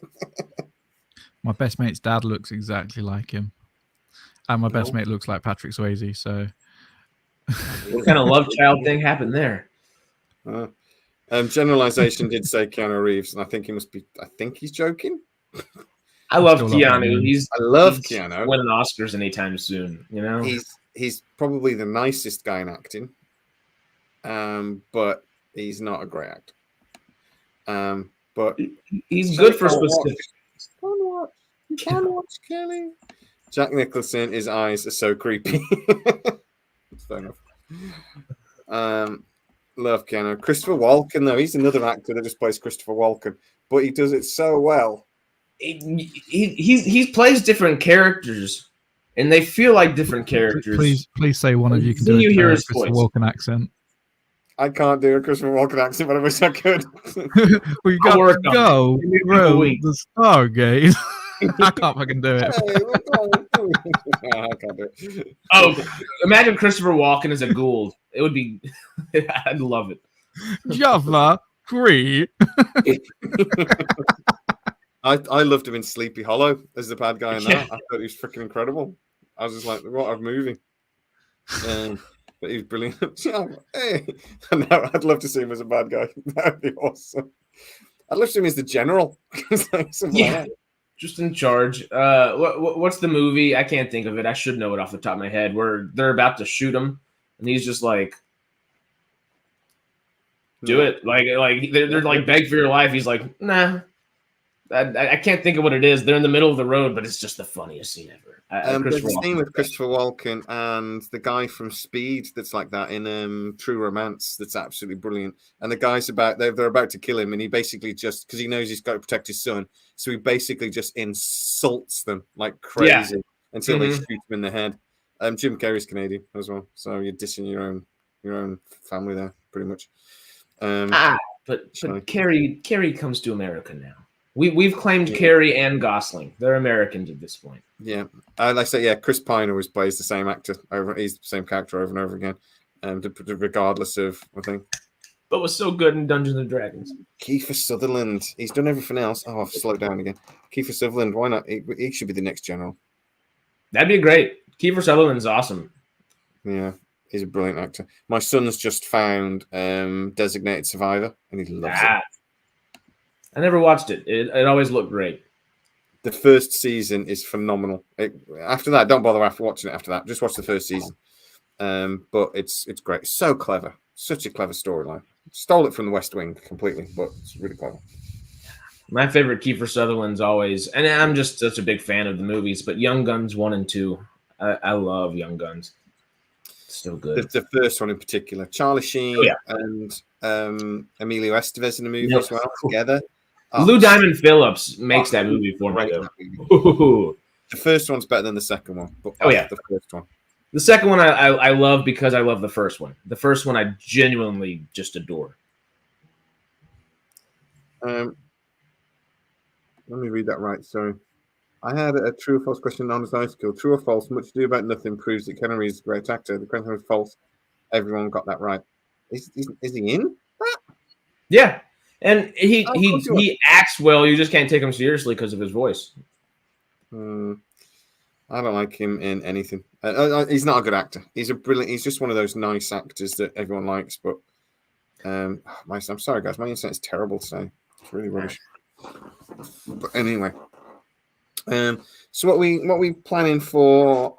My best mate's dad looks exactly like him. And my best mate looks like Patrick Swayze, so what kind of love child thing happened there? Generalization did say Keanu Reeves, and I think he's joking. I love Keanu. I love Keanu. Winning Oscars anytime soon, you know. He's probably the nicest guy in acting. But he's not a great actor. But he's good for specific. Can watch Kelly. Jack Nicholson, his eyes are so creepy. Fair enough. Love Keanu. Christopher Walken, though, he's another actor that just plays Christopher Walken, but he does it so well. He plays different characters, and they feel like different characters. Please say one of you can do a Christopher Walken accent. I can't do a Christopher Walken accent, but I wish I could. We got to go through the Stargate. I can't fucking do it. I can't do it. Oh, imagine Christopher Walken as a Gould. It would be. I'd love it. Java Cree. I loved him in Sleepy Hollow as the bad guy in that. I thought he was freaking incredible. I was just like, what a movie. But he was brilliant. Hey. No, I'd love to see him as a bad guy. That'd be awesome. I'd love to see him as the general. Just in charge. What's the movie? I can't think of it. I should know it off the top of my head. Where they're about to shoot him, and he's just like, "Do it!" Like they're like beg for your life. He's like, "Nah." I can't think of what it is. They're in the middle of the road, but it's just the funniest scene ever. There's a scene with Christopher Walken and the guy from Speed that's like that in True Romance. That's absolutely brilliant. And the guy's they're about to kill him, and he basically just because he knows he's got to protect his son, so he basically just insults them like crazy until they shoot him in the head. Jim Carrey's Canadian as well, so you're dissing your own family there pretty much. But Carey comes to America now. We've claimed Carey and Gosling. They're Americans at this point. Yeah, like I say, Chris Pine always plays the same actor he's the same character over and over again, regardless of I think. But was so good in Dungeons and Dragons. Kiefer Sutherland, he's done everything else. Oh, I've slowed down again. Kiefer Sutherland, why not? He should be the next general. That'd be great. Kiefer Sutherland's awesome. Yeah, he's a brilliant actor. My son's just found Designated Survivor, and he loves it. I never watched it. It always looked great. The first season is phenomenal. After that, don't bother after watching it. After that, just watch the first season. But it's great. It's so clever. Such a clever storyline. Stole it from the West Wing completely, but it's really clever. My favorite Kiefer Sutherland's always, and I'm just such a big fan of the movies, but Young Guns 1 and 2. I love Young Guns. It's so good. The first one in particular. Charlie Sheen and Emilio Estevez in the movie as well together. Lou Diamond Phillips makes that movie for me. The first one's better than the second one. But the first one. The second one I love because I love the first one. The first one I genuinely just adore. Let me read that right. Sorry. I had a true or false question on his high school. True or false? Much ado about nothing proves that Keanu Reeves is a great actor. The question was false. Everyone got that right. Is he in that? Yeah, and he acts well. You just can't take him seriously because of his voice. I don't like him in anything. He's not a good actor. He's just one of those nice actors that everyone likes. But I'm sorry, guys. My internet's terrible today. It's really rubbish. But anyway, so what we planning for?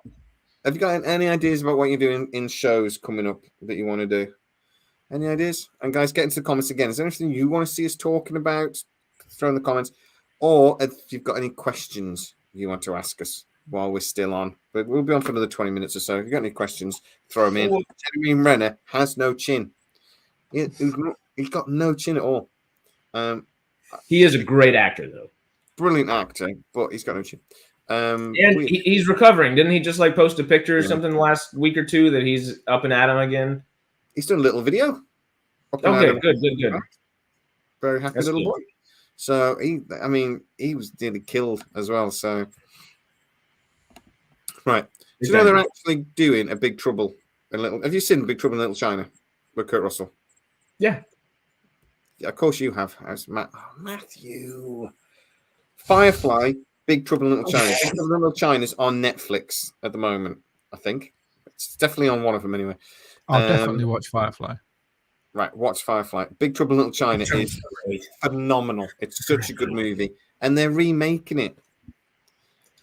Have you got any ideas about what you're doing in shows coming up that you want to do? Any ideas? And guys, get into the comments again. Is there anything you want to see us talking about? Throw in the comments, or if you've got any questions you want to ask us while we're still on. But we'll be on for another 20 minutes or so. If you've got any questions, throw them in. Jeremy Renner has no chin. He's got no chin at all. He is a great actor, though. Brilliant actor, but he's got no chin. And he's recovering. Didn't he just post a picture or something last week or two that he's up and at him again? He's done a little video. Okay, good. Very happy little boy. So he was nearly killed as well. So right. So now they're actually doing a Big Trouble in Little. Have you seen Big Trouble in Little China with Kurt Russell? Yeah. Yeah, of course you have. Matthew. Firefly, Big Trouble in Little China. Big Trouble in Little China's on Netflix at the moment, I think. It's definitely on one of them anyway. I'll definitely watch Firefly. Right, watch Firefly. Big Trouble in Little China is phenomenal. It's such a good movie. And they're remaking it.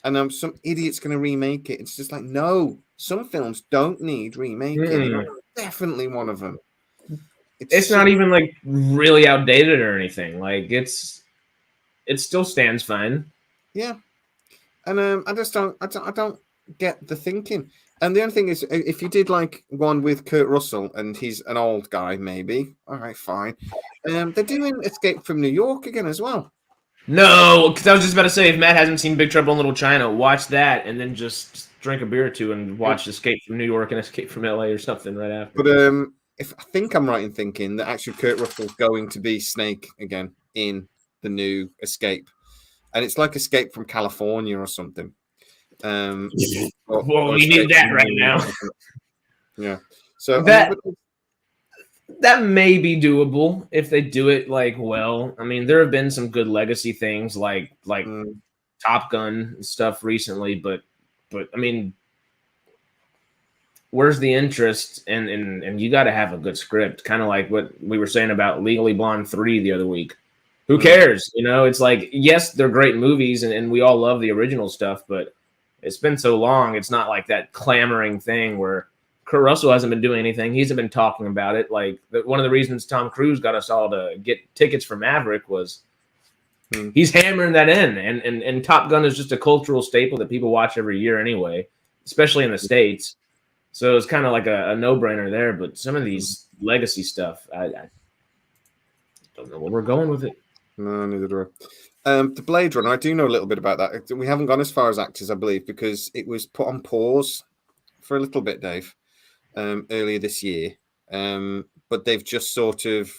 And some idiot's going to remake it. It's just like, no, some films don't need remaking. Definitely one of them. It's not even really outdated or anything. It still stands fine. Yeah. And I don't get the thinking. And the only thing is, if you did one with Kurt Russell and he's an old guy, maybe. All right, fine. They're doing Escape from New York again as well. No, because I was just about to say, if Matt hasn't seen Big Trouble in Little China, watch that and then just drink a beer or two and watch Escape from New York and Escape from LA or something right after. But if I think I'm right in thinking that actually Kurt Russell's going to be Snake again in the new Escape. And it's like Escape from California or something. Well, we need that right now. Yeah. So that may be doable if they do it well. I mean, there have been some good legacy things like Top Gun and stuff recently, but I mean, where's the interest? And you got to have a good script, kind of like what we were saying about Legally Blonde 3 the other week. Who cares? It's yes, they're great movies, and we all love the original stuff, but it's been so long. It's not like that clamoring thing where Kurt Russell hasn't been doing anything. He hasn't been talking about it. One of the reasons Tom Cruise got us all to get tickets for Maverick was he's hammering that in. And Top Gun is just a cultural staple that people watch every year anyway, especially in the States. So it's kind of like a no-brainer there. But some of these legacy stuff, I don't know where we're going with it. No, neither do I. The Blade Runner, I do know a little bit about that. We haven't gone as far as actors, I believe, because it was put on pause for a little bit, Dave, earlier this year. But they've just sort of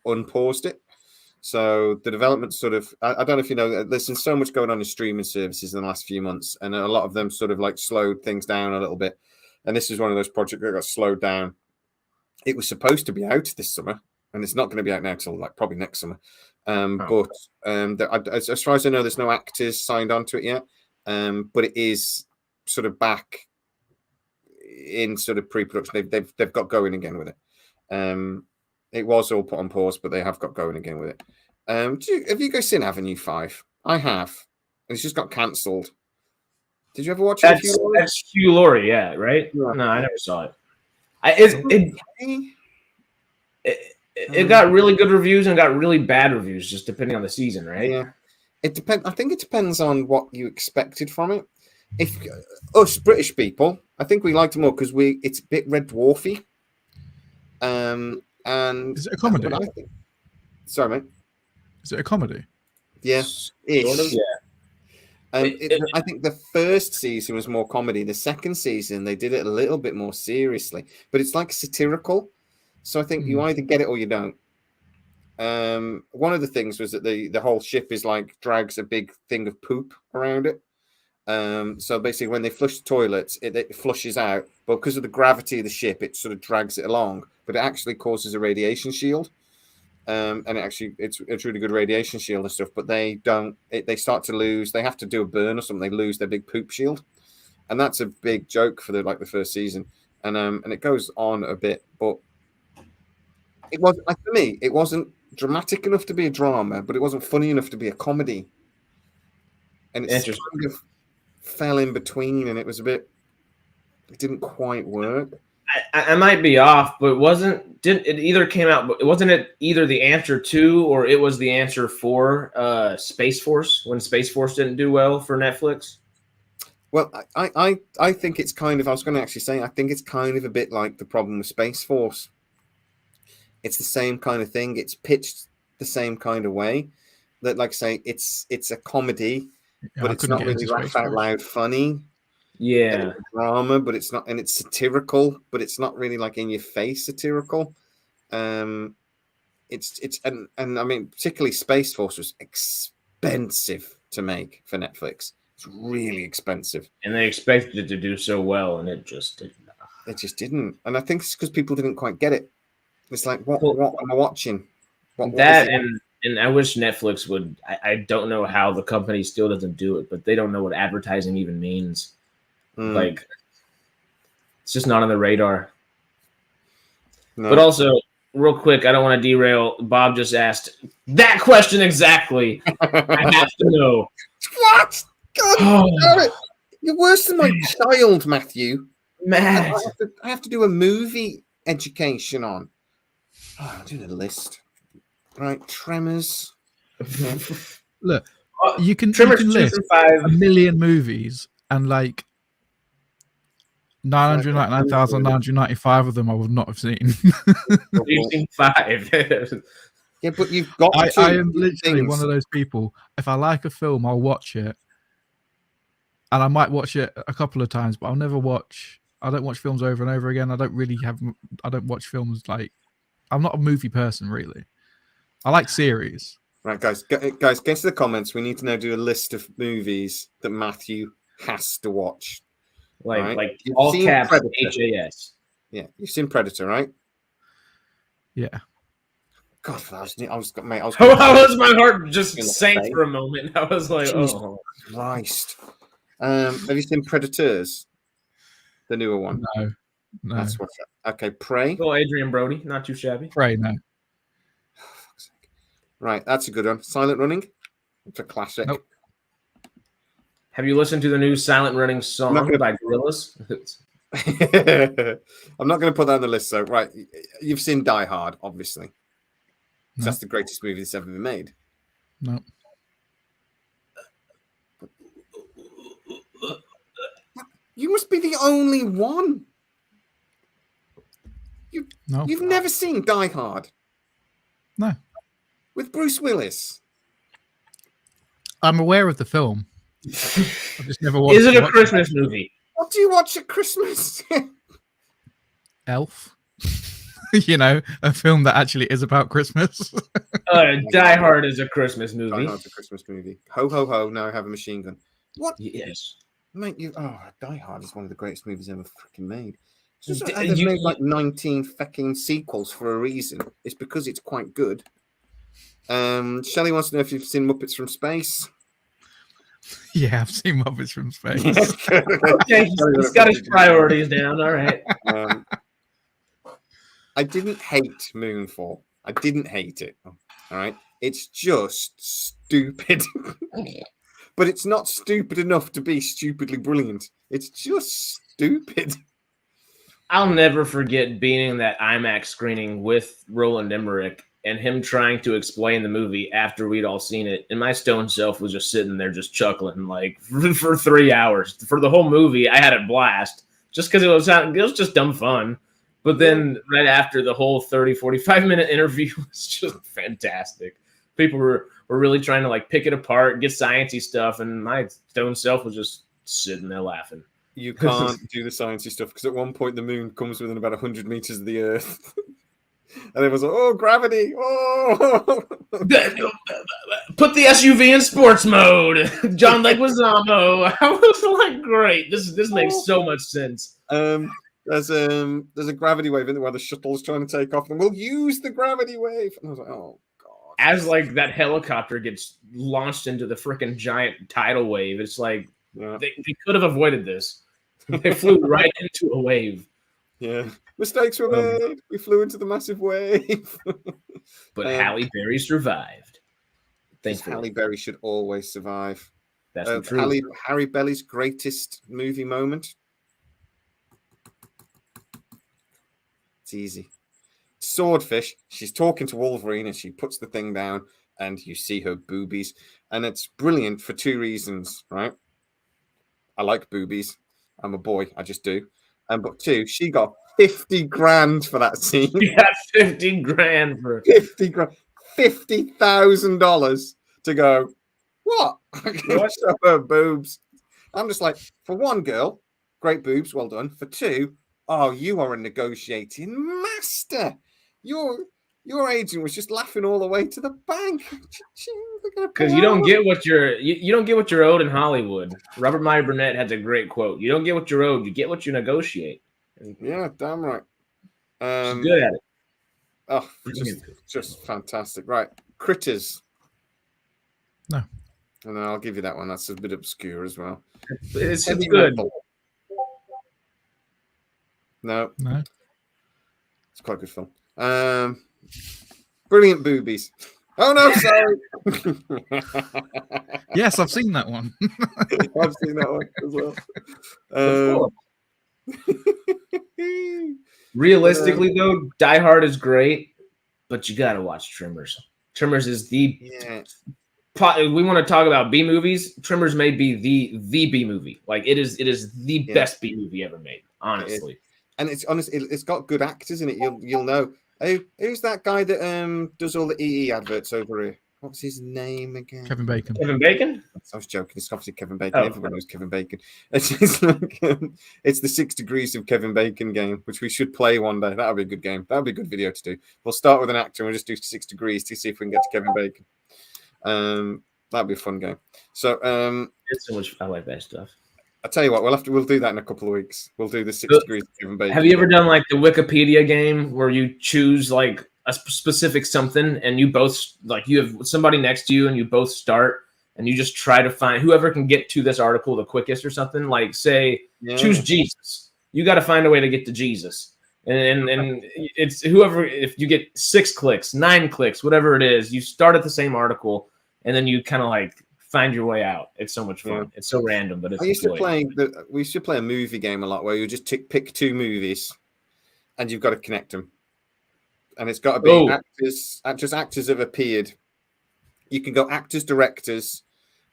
unpaused it. So the development I don't know if you know, there's been so much going on in streaming services in the last few months, and a lot of them sort of slowed things down a little bit. And this is one of those projects that got slowed down. It was supposed to be out this summer, and it's not going to be out now till probably next summer. But as far as I know, there's no actors signed on to it yet. But it is sort of back in sort of pre-production. They've got going again with it. It was all put on pause, but they have got going again with it. Have you guys seen Avenue 5? I have. and it's just got cancelled. Did you ever watch it? That's Hugh Laurie, yeah, right? Yeah. No, I never saw it. It got really good reviews and got really bad reviews, just depending on the season, right? Yeah, it depends. I think it depends on what you expected from it. If us British people, I think we liked it more because it's a bit Red Dwarfy. And Is it a comedy? Sorry, mate. Is it a comedy? Yeah, Sort of, yeah. I think the first season was more comedy. The second season, they did it a little bit more seriously, but it's like satirical. So I think you either get it or you don't. One of the things was that the whole ship is like drags a big thing of poop around it. So basically, when they flush the toilets, it flushes out, but because of the gravity of the ship, it sort of drags it along. But it actually causes a radiation shield. And it's a really good radiation shield and stuff, but they start to lose. They have to do a burn or something. They lose their big poop shield, and that's a big joke for the first season. And it goes on a bit, but it was for me. It wasn't dramatic enough to be a drama, but it wasn't funny enough to be a comedy. And it kind of fell in between, and it was a bit. It didn't quite work. I might be off, but it either came out, but wasn't it either the answer to or it was the answer for Space Force when Space Force didn't do well for Netflix? Well, I think it's kind of, I was going to actually say, I think it's kind of a bit like the problem with Space Force. It's the same kind of thing. It's pitched the same kind of way. That, like I say, it's a comedy, but it's not really laugh out loud funny. Yeah, it's drama, but it's not, and it's satirical, but it's not really like in your face satirical. It's and I mean, particularly Space Force was expensive to make for Netflix. It's really expensive, and they expected it to do so well, and it just didn't. It just didn't, and I think it's because people didn't quite get it. It's like, what am I watching? And I wish Netflix would. I don't know how the company still doesn't do it, but they don't know what advertising even means. Like, it's just not on the radar. No. But also, real quick, I don't want to derail. Bob just asked that question exactly. I have to know. What? God damn it. You're worse than my child, Matthew. Matt. I have to do a movie education on. Oh, I'll do the list. Right, Tremors. Look, you can list 1 million movies and like 999,995 of them I would not have seen. You've seen 5. Yeah, but you've got. I am literally one of those people. If I like a film, I'll watch it, and I might watch it a couple of times, but I'll never watch. I don't watch films over and over again. I don't watch films like. I'm not a movie person, really. I like series. Right, guys, get to the comments. We need to now do a list of movies that Matthew has to watch. Like all caps HAS. Yeah, you've seen Predator, right? Yeah. God, How was my heart just sank for a moment? I was like, oh Christ. Have you seen Predators? The newer one? No. That's what's okay. Prey. Oh, Adrian Brody, not too shabby. Prey, no. Right, that's a good one. Silent Running. It's a classic. Nope. Have you listened to the new Silent Running song by Gorillaz? I'm not going to put that on the list. So, right, you've seen Die Hard, obviously. No. That's the greatest movie that's ever been made. No. You must be the only one. You've never seen Die Hard? No. With Bruce Willis? I'm aware of the film. I've just never watched. Is it a Christmas movie? What do you watch at Christmas? Elf. You know, a film that actually is about Christmas. Die Hard is a Christmas movie. Die Hard's a Christmas movie. Ho, ho, ho, now I have a machine gun. What? Yes. Mate, Die Hard is one of the greatest movies ever freaking made. They've made like 19 fucking sequels for a reason. It's because it's quite good. Shelley wants to know if you've seen Muppets from Space. Yeah, I've seen Muppets from Space. Okay, he's got his priorities down. All right. I didn't hate Moonfall. I didn't hate it. All right. It's just stupid. but it's not stupid enough to be stupidly brilliant. It's just stupid. I'll never forget being in that IMAX screening with Roland Emmerich and him trying to explain the movie after we'd all seen it. And my stone self was just sitting there just chuckling like for 3 hours. For the whole movie, I had a blast just because it was just dumb fun. But then right after the whole 30, 45-minute interview was just fantastic. People were really trying to like pick it apart, get sciencey stuff. And my stone self was just sitting there laughing. You can't do the sciencey stuff because at one point the moon comes within about 100 meters of the Earth. And it was like, oh, gravity. Oh. Put the SUV in sports mode. John Leguizamo. I was like, great. This makes so much sense. There's a gravity wave in there where the shuttle's trying to take off, and we'll use the gravity wave. And I was like, oh god. As like that helicopter gets launched into the freaking giant tidal wave, it's like they could have avoided this. They flew right into a wave. Yeah. Mistakes were made. We flew into the massive wave. But Halle Berry survived. Thankfully. Halle Berry should always survive. That's the truth. Halle Berry's greatest movie moment. It's easy. Swordfish. She's talking to Wolverine and she puts the thing down and you see her boobies. And it's brilliant for two reasons, right? I like boobies. I'm a boy. I just do. But two, she got 50 grand for that scene. She got 50 grand for 50 grand. $50,000 to go, what? Show her boobs. I'm just like, for one, girl, great boobs, well done. For two, oh, you are a negotiating master. Your agent was just laughing all the way to the bank. Because you don't get what you're owed in Hollywood. Robert Meyer Burnett has a great quote. You don't get what you're owed, you get what you negotiate. Yeah, damn right. She's good at it. Oh, just fantastic. Right. Critters. No. And I'll give you that one. That's a bit obscure as well. It's good. No. It's quite a good film. Brilliant boobies. Oh no, sorry. Yes, I've seen that one. I've seen that one as well. Realistically, though, Die Hard is great, but you got to watch Tremors. Tremors is the. Yeah. We want to talk about B movies. Tremors may be the B movie. Like it is the best B movie ever made. Honestly, and it's honestly, it's got good actors in it. You'll know. Who's that guy that does all the EE adverts over here? What's his name again? Kevin Bacon. Kevin Bacon? I was joking. It's obviously Kevin Bacon. Oh. Everyone knows Kevin Bacon. It's like it's the 6 Degrees of Kevin Bacon game, which we should play one day. That would be a good game. That would be a good video to do. We'll start with an actor and we'll just do 6 Degrees to see if we can get to Kevin Bacon. That'd be a fun game. So it's so much. I like that stuff. I tell you what, we'll do that in a couple of weeks. We'll do the 6 Degrees of Kevin Bacon. Have you ever done like the Wikipedia game where you choose like a specific something and you both like you have somebody next to you and you both start and you just try to find whoever can get to this article the quickest or something? Like say choose Jesus. You got to find a way to get to Jesus. And it's whoever, if you get 6 clicks, 9 clicks, whatever it is, you start at the same article and then you kind of like find your way out. It's so much fun. Yeah. It's so random, but it's we used to play a movie game a lot where you just pick 2 movies and you've got to connect them. And it's got to be actors have appeared. You can go actors, directors.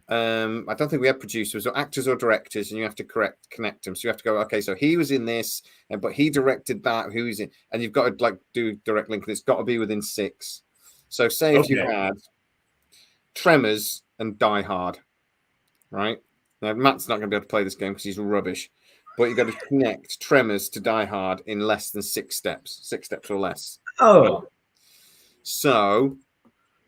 I don't think we have producers or actors or directors, and you have to connect them. So you have to go, okay, so he was in this, but he directed that. Who's in? And you've got to like do direct link. And it's got to be within 6. So say if you had Tremors and Die Hard, right? Now Matt's not going to be able to play this game because he's rubbish. But you've got to connect Tremors to Die Hard in less than 6 steps. 6 steps or less. Oh. So,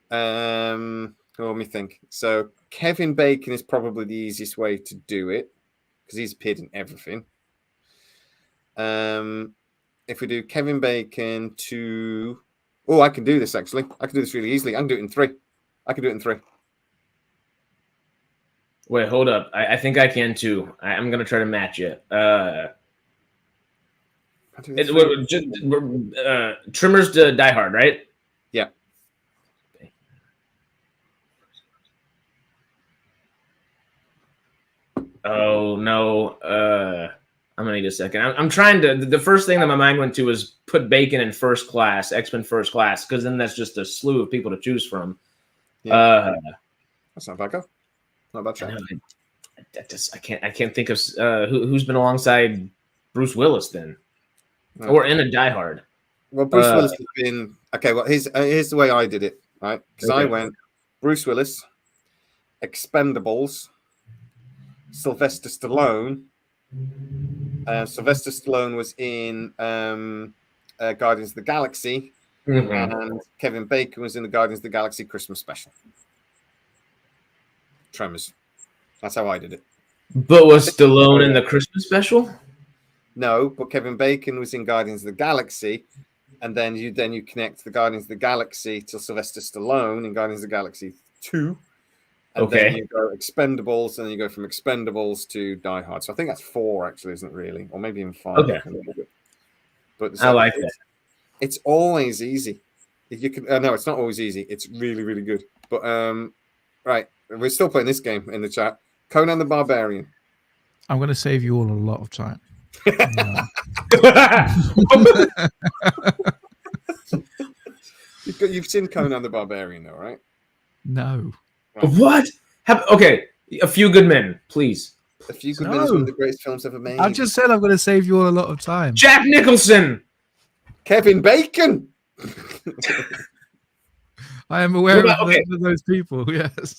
let me think. So, Kevin Bacon is probably the easiest way to do it because he's appeared in everything. If we do Kevin Bacon to... Oh, I can do this, actually. I can do this really easily. I can do it in 3. Wait, hold up. I think I can too. I'm going to try to match it. Tremors to Die Hard, right? Yeah. Oh no. I'm gonna need a second. I'm trying to. The first thing that my mind went to was put Bacon in First Class, X-Men First Class, because then that's just a slew of people to choose from. Yeah. That's not bad. Not bad. I can't think of who's been alongside Bruce Willis then, or in a Die Hard. Well, Bruce Willis has been okay. Well, here's the way I did it, right? Because I went Bruce Willis, Expendables, Sylvester Stallone. Sylvester Stallone was in Guardians of the Galaxy, and Kevin Bacon was in the Guardians of the Galaxy Christmas special. Tremors. That's how I did it. But was Stallone in the Christmas special? No, but Kevin Bacon was in Guardians of the Galaxy, and then you connect the Guardians of the Galaxy to Sylvester Stallone in Guardians of the Galaxy 2. And then you go Expendables, and then you go from Expendables to Die Hard. So I think that's 4, actually, isn't it, really? Or maybe even 5. Okay. But I like that. It's always easy. If you can, no, it's not always easy. It's really, really good. But, right, we're still playing this game in the chat. Conan the Barbarian. I'm going to save you all a lot of time. You've seen Conan the Barbarian, though, right? No. What? Okay, A Few Good Men, please. A Few Good Men is one of the greatest films ever made. I just said I'm going to save you all a lot of time. Jack Nicholson. Kevin Bacon. I am aware of those people, yes.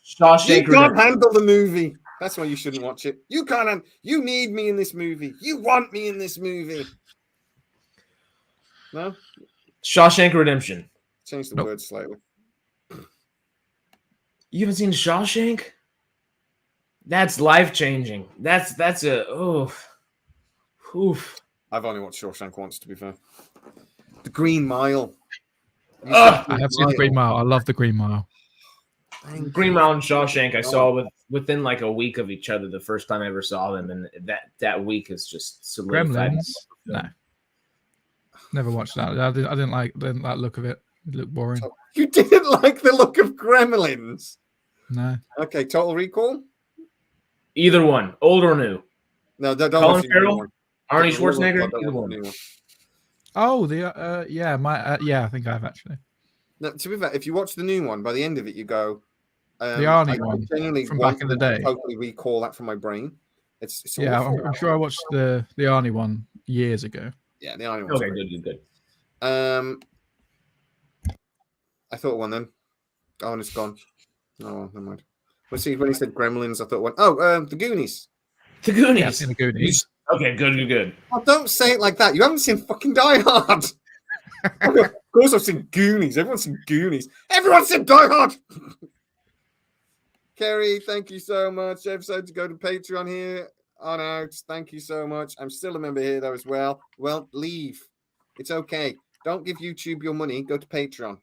You can't handle the movie. That's why you shouldn't watch it. You can't. You need me in this movie. You want me in this movie. No? Shawshank Redemption. Change the word slightly. You haven't seen Shawshank? That's life-changing. That's oof. I've only watched Shawshank once, to be fair. The Green Mile. I have seen the Green Mile. I love the Green Mile. Green Mile and Shawshank I saw within like a week of each other the first time I ever saw them, and that week is just solidified. Gremlins? No. Never watched that. I didn't like the look of it. It looked boring. You didn't like the look of Gremlins? No. Okay, Total Recall? Either one, old or new. No, don't. Colin Farrell, Arnie Schwarzenegger, either one. Oh, I think I've actually. No, to be fair, if you watch the new one, by the end of it, you go. The Arnie one from back in the day. Totally recall that from my brain. It's I'm sure I watched the Arnie one years ago. Yeah, the Arnie one. Okay, good. I thought one then. Oh, and it's gone. Oh, never mind. Let's see. When he said Gremlins, I thought one. Oh, the Goonies. The Goonies. Yeah, I've seen the Goonies. Okay, good. Oh, don't say it like that. You haven't seen fucking Die Hard. Of course, I've seen Goonies. Everyone's seen Goonies. Everyone's seen Die Hard. Kerry, thank you so much. Episode to go to Patreon here on out. Thank you so much. I'm still a member here though as well. Well, leave. It's okay. Don't give YouTube your money. Go to Patreon.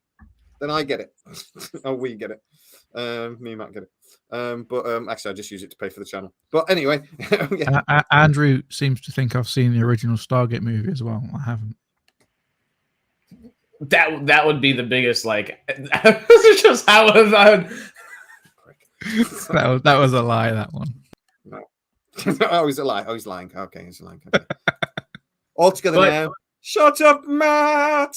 Then I get it. Oh, we get it. Me and Matt get it. But actually, I just use it to pay for the channel. But anyway, yeah. Andrew seems to think I've seen the original Stargate movie as well. I haven't. That would be the biggest like. Just how I would... that was a lie. That one. No. Oh, he's a lie. Oh, he's lying. Okay, he's lying. Okay. All together now. Shut up, Matt.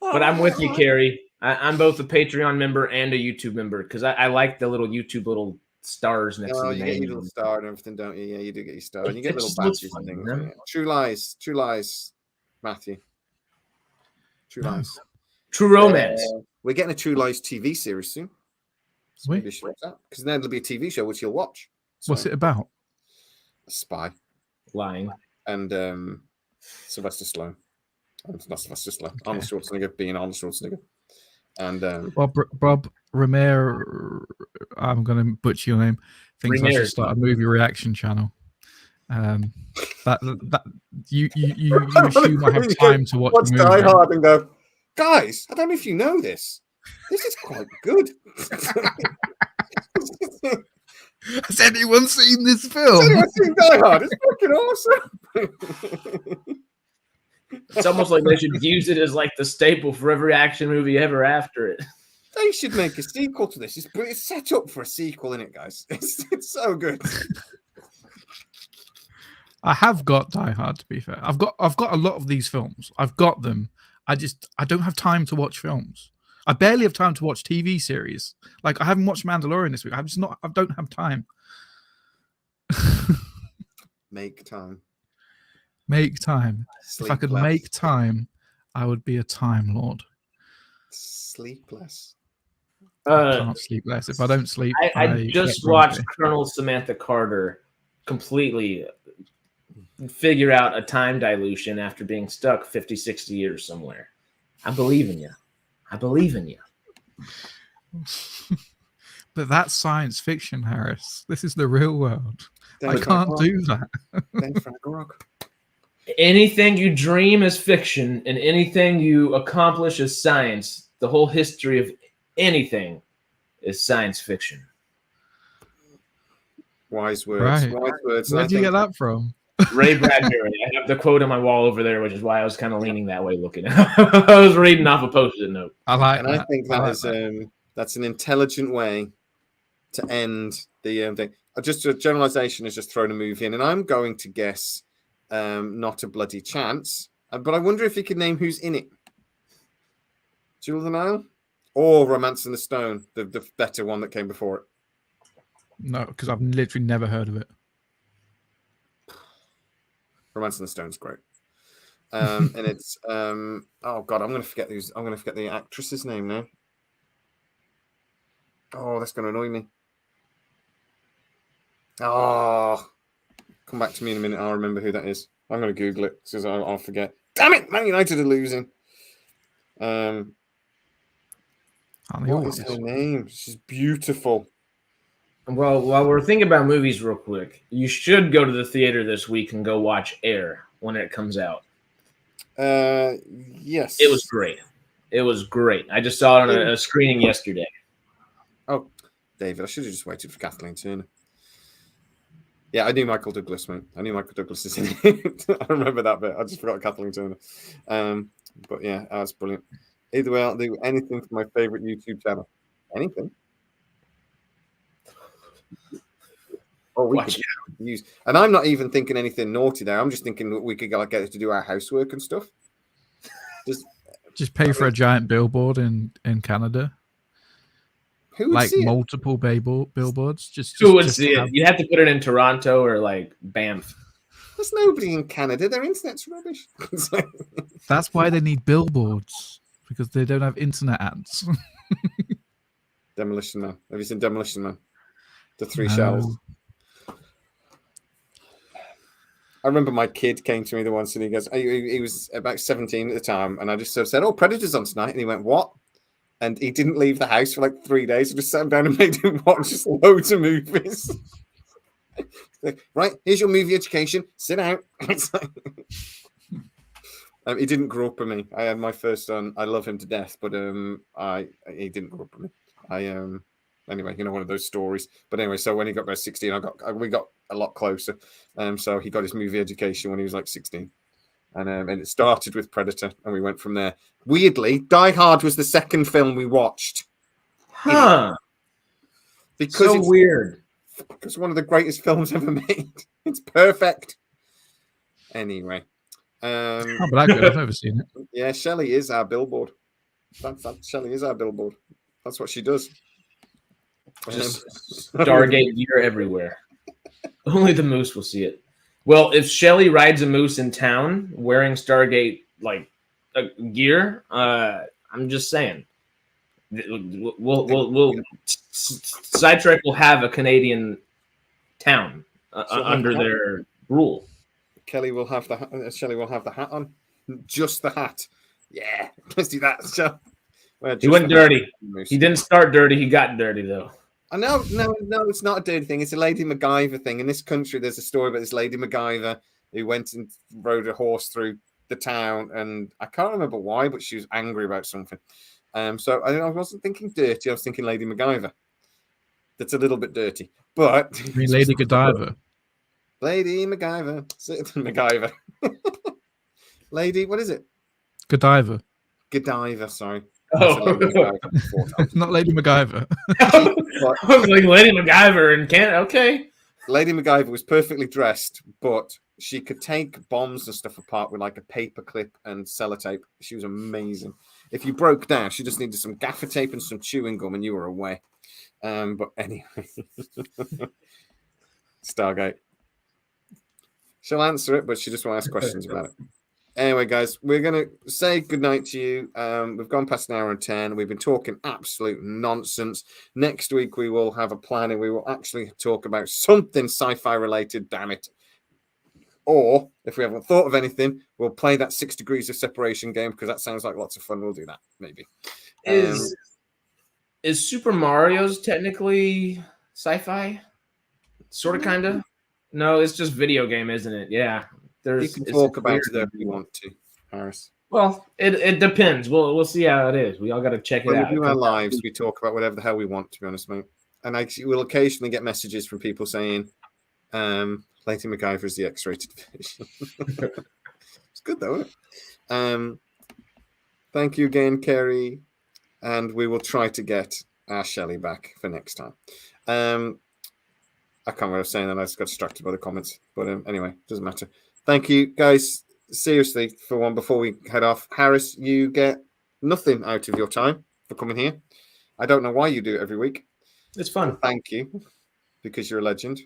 But I'm with you, Carrie. I'm both a Patreon member and a YouTube member because I like the little YouTube little stars next to the name. You get your little star and everything, don't you? Yeah, you do get your star. And you get little badges and things. Yeah. True lies, Matthew. True lies. True romance. We're getting a True Lies TV series soon. Because then there'll be a TV show which you'll watch. So, what's it about? A spy. Lying. And Sylvester Stallone. Not Sylvester Stallone. Okay. Arnold Schwarzenegger being Arnold Schwarzenegger. And Bob Romero, I'm going to butcher your name. Thinks I should start a movie reaction channel. That you assume I have time to watch the movie. Die Hard and go, guys, I don't know if you know this. This is quite good. Has anyone seen this film? Has anyone seen Die Hard? It's fucking awesome. It's almost like they should use it as like the staple for every action movie ever after it. They should make a sequel to this. It's set up for a sequel, isn't it, guys? It's so good. I have got Die Hard, to be fair. I've got a lot of these films. I've got them. I don't have time to watch films. I barely have time to watch TV series. Like I haven't watched Mandalorian this week. I don't have time. Make time. Make time. Sleep If I could less. make time, I would be a time lord. Sleep less. I can't sleep less. If I don't sleep, I just get watched grumpy. Colonel Samantha Carter completely figure out a time dilution after being stuck 50, 60 years somewhere. I believe in you. I believe in you. But that's science fiction, Harris. This is the real world. Then I can't Ragnarok. do that. Then Ragnarok. Anything you dream is fiction, and anything you accomplish is science. The whole history of anything is science fiction. Wise words. Right. Wise words. Where did you get that from? Ray Bradbury. I have the quote on my wall over there, which is why I was kind of leaning that way looking. I was reading off a post-it note. I like And that. I think that's an intelligent way to end the thing. Just a generalization is just throwing a movie in, and I'm going to guess Not a Bloody Chance, but I wonder if you could name who's in it. Jewel of the Nile or Romance in the Stone, the better one that came before it. No, because I've literally never heard of it. Romance in the Stone's great. And it's oh god, I'm gonna forget the actress's name now. Oh, that's gonna annoy me. Oh, come back to me in a minute. I'll remember who that is. I'm gonna Google it because I'll forget. Damn it, Man United are losing. What is her name? She's beautiful. Well, while we're thinking about movies real quick, you should go to the theater this week and go watch Air when it comes out. Yes. It was great. It was great. I just saw it on a screening yesterday. Oh, David, I should have just waited for Kathleen Turner. Yeah, I knew Michael Douglas, mate. I knew Michael Douglas is in it. I remember that bit. I just forgot Kathleen Turner. But yeah, that's brilliant. Either way, I'll do anything for my favorite YouTube channel. Anything. Oh, we could use, and I'm not even thinking anything naughty there. I'm just thinking that we could get it to do our housework and stuff. Just pay for a giant billboard in Canada. Who would Like see multiple billboards. Who would see it? You have to put it in Toronto or like Banff. There's nobody in Canada. Their internet's rubbish. That's why they need billboards, because they don't have internet ads. Demolition Man. Have you seen Demolition Man? The three No. shells. I remember my kid came to me the once and he goes, he was about 17 at the time, and I just sort of said, "Oh, Predator's on tonight," and he went, "What?" And he didn't leave the house for like 3 days. I just sat him down and made him watch just loads of movies. Like, right, here's your movie education. Sit down. He didn't grow up with me. I had my first son. I love him to death, but he didn't grow up with me. Anyway, one of those stories. But anyway, so when he got about 16, we got a lot closer. So he got his movie education when he was like 16. And it started with Predator, and we went from there. Weirdly, Die Hard was the second film we watched. Huh. Because it's weird. It's one of the greatest films ever made. It's perfect. Anyway. Oh, but that good. I've never seen it. Yeah, Shelley is our billboard. Shelley is our billboard. That's what she does. Just Stargate gear everywhere. Only the moose will see it. Well, if Shelly rides a moose in town wearing Stargate gear, I'm just saying, Scitrek will have a Canadian town under their rule. Shelley will have the hat on, just the hat. Yeah, let's do that. So, he went dirty. He didn't start dirty. He got dirty though. No, it's not a dirty thing. It's a Lady MacGyver thing. In this country, there's a story about this Lady MacGyver who went and rode a horse through the town, and I can't remember why, but she was angry about something. So I wasn't thinking dirty. I was thinking Lady MacGyver. That's a little bit dirty, but I mean, Lady Godiva. Lady MacGyver, MacGyver. Lady, what is it? Godiva. Godiva, sorry. Oh. Lady MacGyver 4 times. Not Lady MacGyver. I was like Lady MacGyver in Canada. Okay. Lady MacGyver was perfectly dressed, but she could take bombs and stuff apart with like a paper clip and sellotape. She was amazing. If you broke down, she just needed some gaffer tape and some chewing gum, and you were away. But anyway, Stargate. She'll answer it, but she just won't ask questions about it. Anyway, guys, we're going to say goodnight to you. We've gone past an hour and 10. We've been talking absolute nonsense. Next week, we will have a plan and we will actually talk about something sci-fi related, damn it. Or if we haven't thought of anything, we'll play that 6 Degrees of Separation game because that sounds like lots of fun. We'll do that, maybe. Is Super Mario's technically sci-fi? Sort of, kind of? No, it's just video game, isn't it? Yeah. You can talk about it if you want to, Harris. Well, it depends. We'll see how it is. We all got to check it out. We do our lives. We talk about whatever the hell we want, to be honest, mate. And we'll occasionally get messages from people saying, Lady MacGyver is the X-rated version. It's good, though, isn't it? Thank you again, Kerry. And we will try to get our Shelley back for next time. I can't remember what I was saying, and I just got distracted by the comments. But anyway, doesn't matter. Thank you, guys. Seriously, for one, before we head off, Harris, you get nothing out of your time for coming here. I don't know why you do it every week. It's fun. Thank you, because you're a legend.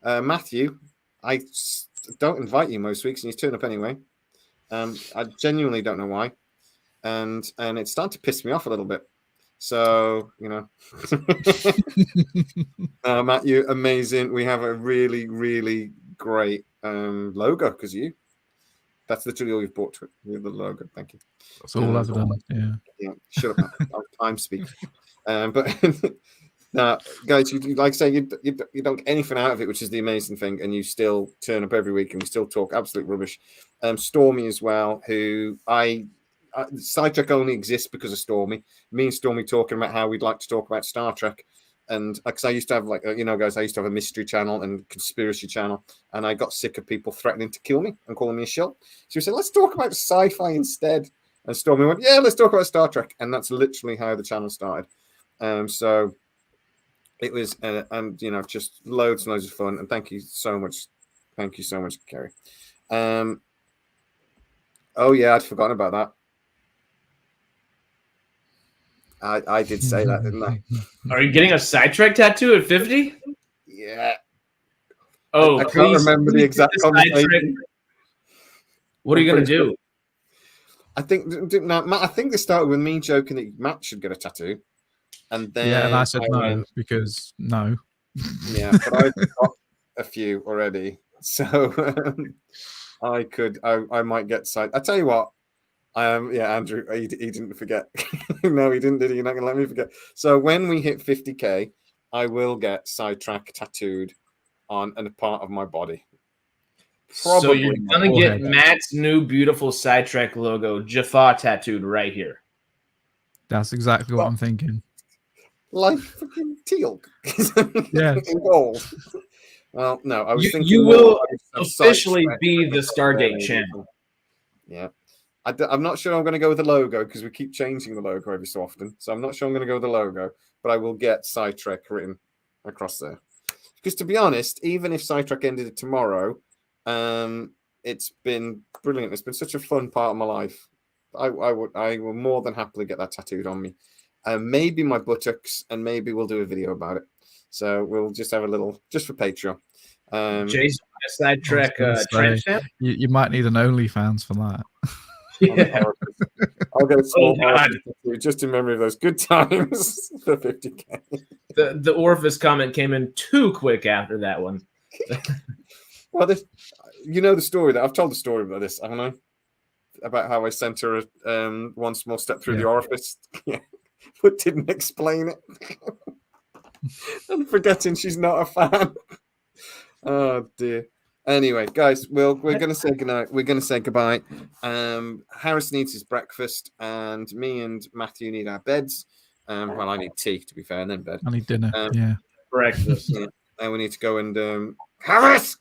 Matthew, I don't invite you most weeks, and you turn up anyway. I genuinely don't know why, and it's starting to piss me off a little bit. So, you know, Matthew, amazing. We have a really, really great logo because that's literally all you've brought to it. You the logo. Thank you. That's all I've done. Yeah. Shut up. I'm speaking. But now, guys, you like I say, you don't get anything out of it, which is the amazing thing, and you still turn up every week, and we still talk absolute rubbish. Stormy as well, who Scitrek only exists because of Stormy. Me and Stormy talking about how we'd like to talk about Star Trek. And because I used to have guys, I used to have a mystery channel and conspiracy channel, and I got sick of people threatening to kill me and calling me a shill. So we said, let's talk about sci-fi instead. And Stormy went, yeah, let's talk about Star Trek. And that's literally how the channel started. So it was, and you know, just loads and loads of fun. And thank you so much. Thank you so much, Kerry. Oh yeah, I'd forgotten about that. I did say that, didn't I? Are you getting a Scitrek tattoo at 50? Yeah. Oh, I can't remember the exact conversation. What are you going to do? I think they started with me joking that Matt should get a tattoo. And then and I said no, because no. Yeah, but I've got a few already. So I might get sight. I tell you what. Andrew, he didn't forget. No, he didn't, did he? You're not going to let me forget. So when we hit 50K, I will get Scitrek tattooed on a part of my body. Probably so you're going to get Matt's new beautiful Scitrek logo, Jaffa, tattooed right here. That's exactly what I'm thinking. Like fucking teal. Yeah. In gold. Well, no, I was thinking you will officially be the Stargate channel. Yeah. I'm not sure I'm going to go with the logo because we keep changing the logo every so often. So I'm not sure I'm going to go with the logo, but I will get Scitrek written across there. Because to be honest, even if Scitrek ended tomorrow, it's been brilliant. It's been such a fun part of my life. I will more than happily get that tattooed on me. Maybe my buttocks, and maybe we'll do a video about it. So we'll just have a little, just for Patreon. Jason, Scitrek. You might need an OnlyFans for that. Yeah. I'll get a small just in memory of those good times for 50K. The orifice comment came in too quick after that one. Well, you know the story that I've told the story about this, haven't I? About how I sent her one small step through the orifice, but didn't explain it. I'm forgetting she's not a fan. Oh dear. Anyway, guys, we're going to say goodnight. We're going to say goodbye. Harris needs his breakfast, and me and Matthew need our beds. Well, I need tea, to be fair, and then bed. I need dinner. Breakfast. Yeah. And we need to go and Harris.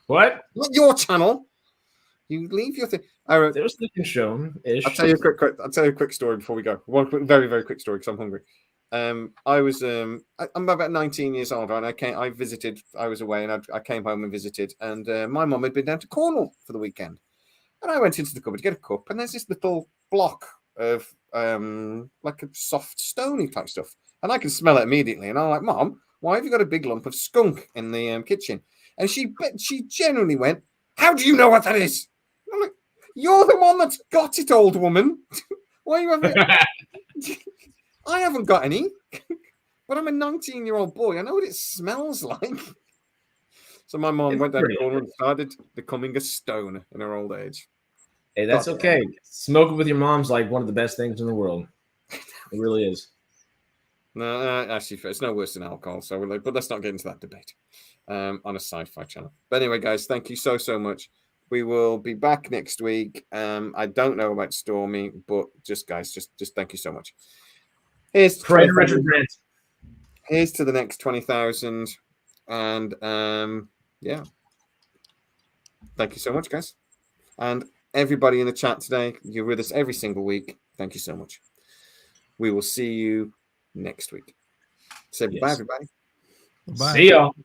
What? Not your channel. You leave your thing. I wrote, There's nothing shown ish. I'll tell you a quick story before we go. One quick, very, very quick story because I'm hungry. I'm about 19 years old, and I visited. I was away, and I came home and visited, and my mum had been down to Cornwall for the weekend, and I went into the cupboard to get a cup, and there's this little block of like a soft stony type stuff, and I can smell it immediately, and I'm like, Mom, why have you got a big lump of skunk in the kitchen? And she genuinely went, how do you know what that is? And I'm like, you're the one that's got it, old woman. Why are you having it? I haven't got any, but I'm a 19-year-old boy. I know what it smells like. So my mom went down the corner and started becoming a stoner in her old age. Hey, that's okay. Smoking with your mom's like one of the best things in the world. It really is. No, actually, it's no worse than alcohol. So but let's not get into that debate on a sci-fi channel. But anyway, guys, thank you so much. We will be back next week. I don't know about Stormy, but just thank you so much. Here's to the next 20,000, and yeah, thank you so much, guys, and everybody in the chat today. You're with us every single week. Thank you so much. We will see you next week. Say bye, everybody. Bye. See y'all.